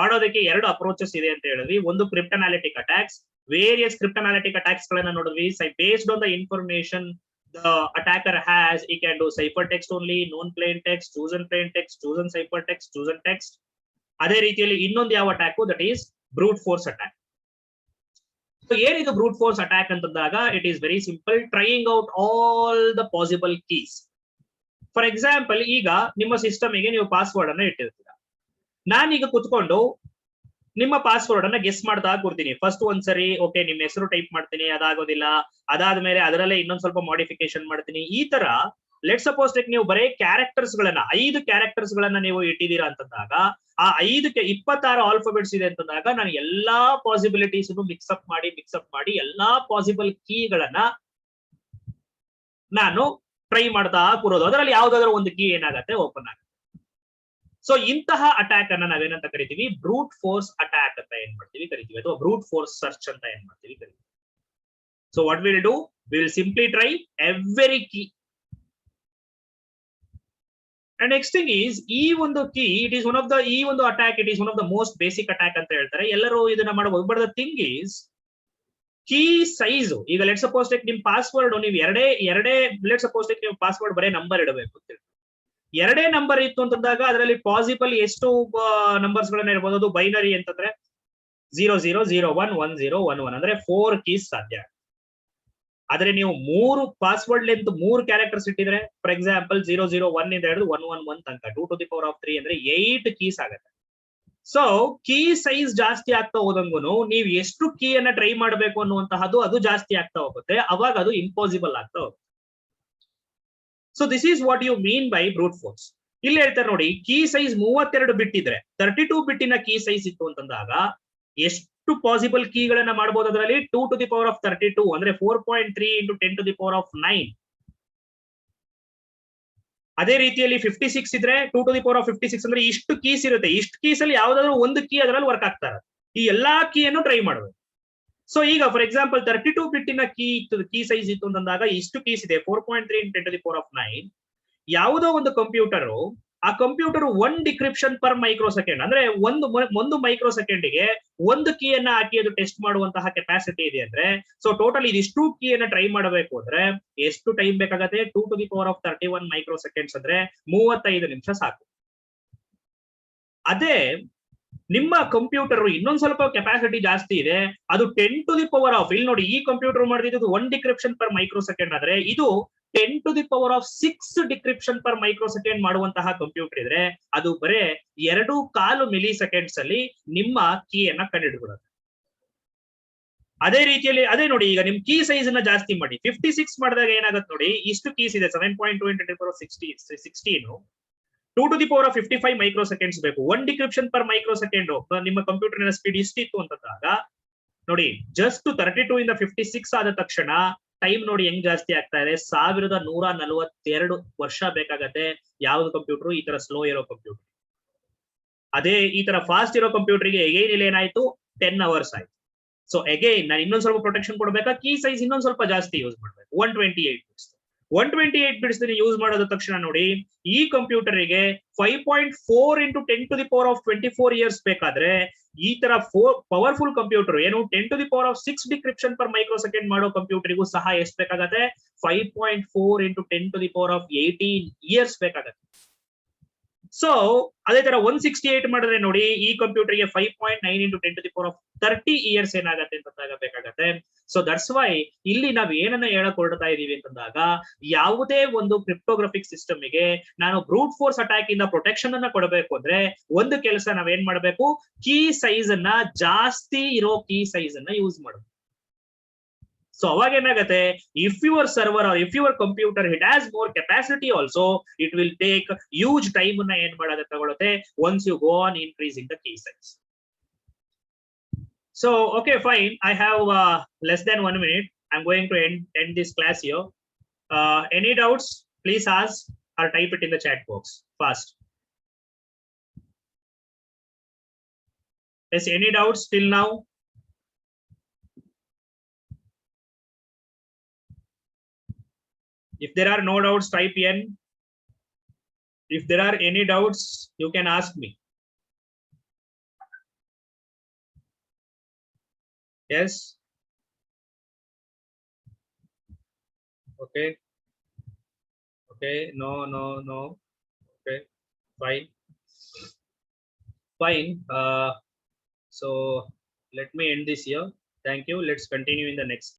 ಮಾಡೋದಕ್ಕೆ ಎರಡು ಅಪ್ರೋಚಸ್ ಇದೆ ಅಂತ ಹೇಳಿದ್ವಿ. ಒಂದು ಕ್ರಿಪ್ಟನಾಲಿಟಿಕ್ ಅಟ್ಯಾಕ್ಸ್, ವೇರಿಯಸ್ ಕ್ರಿಪ್ಟನಾಲಿಟಿಕ್ ಅಟ್ಯಾಕ್ಸ್ ಗಳನ್ನ ನೋಡಿದ್ವಿ. Based on the information the attacker has, he can do ciphertext only, known plain text, chosen plain text, chosen ciphertext, chosen text. ಅದೇ ರೀತಿಯಲ್ಲಿ ಇನ್ನೊಂದು ಯಾವ attack, that is ಬ್ರೂಟ್ force attack. So ಏನಿದು ಬ್ರೂಟ್ force attack ಅಂತಂದಾಗ, it is very simple, trying out all the possible keys. For example, ಈಗ ನಿಮ್ಮ ಸಿಸ್ಟಮ್ಗೆ ನೀವು ಪಾಸ್ವರ್ಡ್ ಅನ್ನ ಇಟ್ಟಿರ್ತೀರಾ. ನಾನೀಗ ಕುತ್ಕೊಂಡು ನಿಮ್ಮ ಪಾಸ್ವರ್ಡ್ ಅನ್ನ ಗೆಸ್ ಮಾಡ್ತಾ ಕೂರ್ತೀನಿ. ಫಸ್ಟ್ ಒಂದ್ಸರಿ ಓಕೆ ನಿಮ್ಮ ಹೆಸರು ಟೈಪ್ ಮಾಡ್ತೀನಿ, ಅದಾಗೋದಿಲ್ಲ. ಅದಾದ್ಮೇಲೆ ಅದರಲ್ಲೇ ಇನ್ನೊಂದ್ ಸ್ವಲ್ಪ ಮಾಡಿಫಿಕೇಶನ್ ಮಾಡ್ತೀನಿ. ಈ ತರ ಲೆಟ್ ಸಪೋಸ್ ನೀವು ಬರೇ ಕ್ಯಾರೆಕ್ಟರ್ಸ್ ಗಳನ್ನ 5 ಕ್ಯಾರೆಕ್ಟರ್ಸ್ ಗಳನ್ನ ನೀವು ಇಟ್ಟಿದ್ದೀರಾ ಅಂತಂದಾಗ, ಆ 5ಕ್ಕೆ 26 ಆಲ್ಫಾಬೆಟ್ಸ್ ಇದೆ ಅಂತಂದಾಗ, ನಾನು ಎಲ್ಲಾ ಪಾಸಿಬಿಲಿಟೀಸ್ ಮಿಕ್ಸ್ಅಪ್ ಮಾಡಿ ಎಲ್ಲಾ ಪಾಸಿಬಲ್ ಕೀಗಳನ್ನ ನಾನು ಟ್ರೈ ಮಾಡ್ತಾ ಕೂರೋದು. ಅದರಲ್ಲಿ ಯಾವ್ದಾದ್ರು ಒಂದು ಕೀ ಏನಾಗತ್ತೆ, ಓಪನ್ ಆಗುತ್ತೆ. ಸೊ ಇಂತಹ ಅಟ್ಯಾಕ್ ಅನ್ನ ನಾವೇನಂತ ಕರಿತೀವಿ, ಬ್ರೂಟ್ ಫೋರ್ಸ್ ಅಟ್ಯಾಕ್ ಅಂತ ಏನ್ ಮಾಡ್ತೀವಿ ಕರಿತೀವಿ, ಅಥವಾ ಬ್ರೂಟ್ ಫೋರ್ಸ್ ಸರ್ಚ್ ಅಂತ ಏನ್ ಮಾಡ್ತೀವಿ ಕರಿತೀವಿ. So what will do, will simply try every key. And next thing is, ಈ ಒಂದು key it is one of the, ಈ ಒಂದು attack it is one of the most basic attack ಅಂತ ಹೇಳ್ತಾರೆ. ಎಲ್ಲರೂ ಇದನ್ನ ಮಾಡಬಹುದು. But the thing is, key size, ಈಗ ಲೆಟ್ ಸಪೋಸ್ ನಿಮ್ ಪಾಸ್ವರ್ಡ್ ನೀವು ಎರಡೇ ಲೆಟ್ ಸಪೋಸ್ ನೀವು ಪಾಸ್ವರ್ಡ್ ಬರೇ ನಂಬರ್ ಇಡಬೇಕು ಅಂತ ಹೇಳಿ, ಎರಡೇ ನಂಬರ್ ಇತ್ತು ಅಂತಂದಾಗ ಅದರಲ್ಲಿ ಪಾಸಿಬಲ್ ಎಷ್ಟು ನಂಬರ್ಸ್ ಗಳನ್ನ ಇರಬಹುದು. ಅದು ಬೈನರಿ ಅಂತಂದ್ರೆ 00011011 ಅಂದ್ರೆ 4 ಕೀಸ್ ಸಾಧ್ಯ. ಆದ್ರೆ ನೀವು 3 ಪಾಸ್ವರ್ಡ್ ಲೆಂತ್ 3 ಕ್ಯಾರೆಕ್ಟರ್ಸ್ ಇಟ್ಟಿದ್ರೆ, ಫಾರ್ ಎಕ್ಸಾಂಪಲ್ 001 ಇಂದ ಹಿಡಿದು 111 ತನಕ 2 to the power of 3 ಅಂದ್ರೆ 8 ಕೀಸ್ ಆಗುತ್ತೆ. ಸೊ ಕೀ ಸೈಜ್ ಜಾಸ್ತಿ ಆಗ್ತಾ ಹೋದಂಗೂ ನೀವು ಎಷ್ಟು ಕೀ ಅನ್ನ ಟ್ರೈ ಮಾಡಬೇಕು ಅನ್ನುವಂತಹದ್ದು ಅದು ಜಾಸ್ತಿ ಆಗ್ತಾ ಹೋಗುತ್ತೆ. ಅವಾಗ ಅದು ಇಂಪಾಸಿಬಲ್ ಆಗ್ತಾ ಹೋಗುತ್ತೆ. So this is what you mean by brute force. ಇಲ್ಲಿ ಹೇಳ್ತಾರೆ ನೋಡಿ, ಕೀ ಸೈಜ್ 32 ಬಿಟ್ ಇದ್ರೆ, 32 ಬಿಟ್ಟಿನ ಕೀ ಸೈಜ್ ಇತ್ತು ಅಂತಂದಾಗ ಎಷ್ಟು ಪಾಸಿಬಲ್ ಕೀಗಳನ್ನ ಮಾಡಬಹುದು. ಅದರಲ್ಲಿ 2 to the power of 32 ಅಂದ್ರೆ 4.3 into 10 to the power of 9. ಅದೇ ರೀತಿಯಲ್ಲಿ 56 ಇದ್ರೆ 2 to the power of 56 ಅಂದ್ರೆ ಇಷ್ಟು ಕೀಸ್ ಇರುತ್ತೆ. ಇಷ್ಟು ಕೀಸ್ ಅಲ್ಲಿ ಯಾವ್ದಾದ್ರು ಒಂದು ಕೀ ಅದರಲ್ಲಿ ವರ್ಕ್ ಆಗ್ತಾರೆ. ಈ ಎಲ್ಲಾ ಕೀಯನ್ನು ಟ್ರೈ ಮಾಡಬೇಕು. ಸೊ ಈಗ ಫಾರ್ ಎಕ್ಸಾಂಪಲ್ 32 ಬಿಟ್ಟಿನ ಕೀ ಸೈಜ್ ಇತ್ತು ಅಂತಂದಾಗ ಇಷ್ಟು ಕೀಸ್ ಇದೆ, 4.3 into 10 to the power of 9. ಯಾವುದೋ ಒಂದು ಕಂಪ್ಯೂಟರ್, ಆ computer 1 decryption per micro second ಅಂದ್ರೆ ಒಂದು ಮೈಕ್ರೋ ಸೆಕೆಂಡ್ಗೆ ಒಂದು ಕೀಯನ್ನ ಹಾಕಿ ಅದು ಟೆಸ್ಟ್ ಮಾಡುವಂತಹ ಕೆಪಾಸಿಟಿ ಇದೆ ಅಂದ್ರೆ, ಸೊ ಟೋಟಲ್ ಇದಿಷ್ಟು ಕೀಯನ್ನ ಟ್ರೈ ಮಾಡಬೇಕು ಅಂದ್ರೆ ಎಷ್ಟು ಟೈಮ್ ಬೇಕಾಗತ್ತೆ, 2 to the power of 31 micro seconds ಅಂದ್ರೆ 35 ನಿಮಿಷ ಸಾಕು. ಅದೇ ನಿಮ್ಮ ಕಂಪ್ಯೂಟರ್ ಇನ್ನೊಂದ್ ಸ್ವಲ್ಪ ಕೆಪಾಸಿಟಿ ಜಾಸ್ತಿ ಇದೆ, ಅದು 10 to the power of, ಇಲ್ಲಿ ನೋಡಿ ಈ ಕಂಪ್ಯೂಟರ್ ಮಾಡಿದ್ದು 1 ಡಿಕ್ರಿಪ್ಷನ್ ಪರ್ ಮೈಕ್ರೋ ಸೆಕೆಂಡ್ ಆದ್ರೆ ಇದು 10 to the power of 6 decryption per micro second ಮಾಡುವಂತಹ ಕಂಪ್ಯೂಟರ್ ಇದ್ರೆ, ಅದು ಬರೇ 2.25 ಮಿಲಿ ಸೆಕೆಂಡ್ಸ್ ಅಲ್ಲಿ ನಿಮ್ಮ ಕೀಯನ್ನ ಕಂಡುಹಿಡಿದುಕೊಳ್ಳುತ್ತೆ. ಅದೇ ರೀತಿಯಲ್ಲಿ ಅದೇ ನೋಡಿ, ಈಗ ನಿಮ್ ಕೀ ಸೈಜ್ ಅನ್ನ ಜಾಸ್ತಿ ಮಾಡಿ 56 ಮಾಡಿದಾಗ ಏನಾಗುತ್ತೆ ನೋಡಿ, ಇಷ್ಟು ಕೀಸ್ ಇದೆ 7.2 into 10 to the power of 16, 2 to the power of 55 micro seconds ಬೇಕು. 1 ಡಿಕ್ರಿಪ್ಷನ್ ಪರ್ ಮೈಕ್ರೋ ಸೆಕೆಂಡ್ ನಿಮ್ಮ ಕಂಪ್ಯೂಟರ್ ಸ್ಪೀಡ್ ಇಷ್ಟಿತ್ತು ಅಂತಂದಾಗ ನೋಡಿ, ಜಸ್ಟ್ 32 ಇಂದ 56 ಆದ ತಕ್ಷಣ ಟೈಮ್ ನೋಡಿ ಹೆಂಗ್ ಜಾಸ್ತಿ ಆಗ್ತಾ ಇದೆ, 1142 ವರ್ಷ ಬೇಕಾಗತ್ತೆ ಯಾವ್ದು ಕಂಪ್ಯೂಟರ್ ಈ ತರ ಸ್ಲೋ ಇರೋ ಕಂಪ್ಯೂಟರ್. ಅದೇ ಈ ತರ ಫಾಸ್ಟ್ ಇರೋ ಕಂಪ್ಯೂಟರ್ಗೆ ಎಗೈನ್ ಇಲ್ಲಿ ಏನಾಯ್ತು, 10 hours ಆಯ್ತು. ಸೊ ಎಗೈನ್ ನಾನು ಇನ್ನೊಂದ್ ಸ್ವಲ್ಪ ಪ್ರೊಟೆಕ್ಷನ್ ಕೊಡ್ಬೇಕಾ, ಕೀ ಸೈಜ್ ಇನ್ನೊಂದ್ ಸ್ವಲ್ಪ ಜಾಸ್ತಿ ಯೂಸ್ ಮಾಡ್ಬೇಕು. 128 ಬಿಟ್ಸ್ 128 ಬಿಟ್ಸ್ ಯೂಸ್ ಮಾಡೋದ ತಕ್ಷಣ ನೋಡಿ, ಈ ಕಂಪ್ಯೂಟರ್ಗೆ 5.4 into 10 to the power of 24 years ಬೇಕಾದ್ರೆ, ಈ ತರ ಪವರ್ಫುಲ್ ಕಂಪ್ಯೂಟರ್ ಏನು 10 to the power of 6 decryption per micro second ಮಾಡೋ ಕಂಪ್ಯೂಟರ್ಗೂ ಸಹ ಎಷ್ಟು ಬೇಕಾಗತ್ತೆ, 5.4 into 10 to the power of 18 years ಬೇಕಾಗತ್ತೆ. ಸೊ ಅದೇ ತರ 168 ಮಾಡಿದ್ರೆ ನೋಡಿ, ಈ ಕಂಪ್ಯೂಟರ್ಗೆ 5.9 into 10 to the power of 30 years ಏನಾಗತ್ತೆ ಅಂತ ಬೇಕಾಗತ್ತೆ. ಸೊ ದಟ್ಸ್ ವೈ ಇಲ್ಲಿ ನಾವ್ ಏನನ್ನ ಹೇಳಕ್ ಹೊರಡ್ತಾ ಇದೀವಿ ಅಂತಂದಾಗ, ಯಾವುದೇ ಒಂದು ಕ್ರಿಪ್ಟೋಗ್ರಫಿಕ್ ಸಿಸ್ಟಮ್ಗೆ ನಾನು ಬ್ರೂಟ್ ಫೋರ್ಸ್ ಅಟ್ಯಾಕ್ ಇಂದ ಪ್ರೊಟೆಕ್ಷನ್ ಅನ್ನ ಕೊಡಬೇಕು ಅಂದ್ರೆ ಒಂದು ಕೆಲಸ ನಾವೇನ್ ಮಾಡ್ಬೇಕು, ಕೀ ಸೈಜ್ ಅನ್ನ ಜಾಸ್ತಿ ಇರೋ ಕೀ ಸೈಜ್ ಅನ್ನ ಯೂಸ್ ಮಾಡಬೇಕು. ಸೊ ಅವಾಗ ಏನಾಗತ್ತೆ, if your server or if your computer it has more capacity also, it will take huge time ಅನ್ನ ಏನ್ ಮಾಡೋದಕ್ಕೆ ತಗೊಳುತ್ತೆ, once you go on increasing the key size. So, okay, fine. I have less than 1 minute. I'm going to end this class here. Any doubts, please ask or type it in the chat box fast. Yes, any doubts till now? If there are no doubts, type N. If there are any doubts, you can ask me. Yes. Okay. Okay. No, no, no. Okay. Fine. Fine. So let me end this here. Thank you. Let's continue in the next.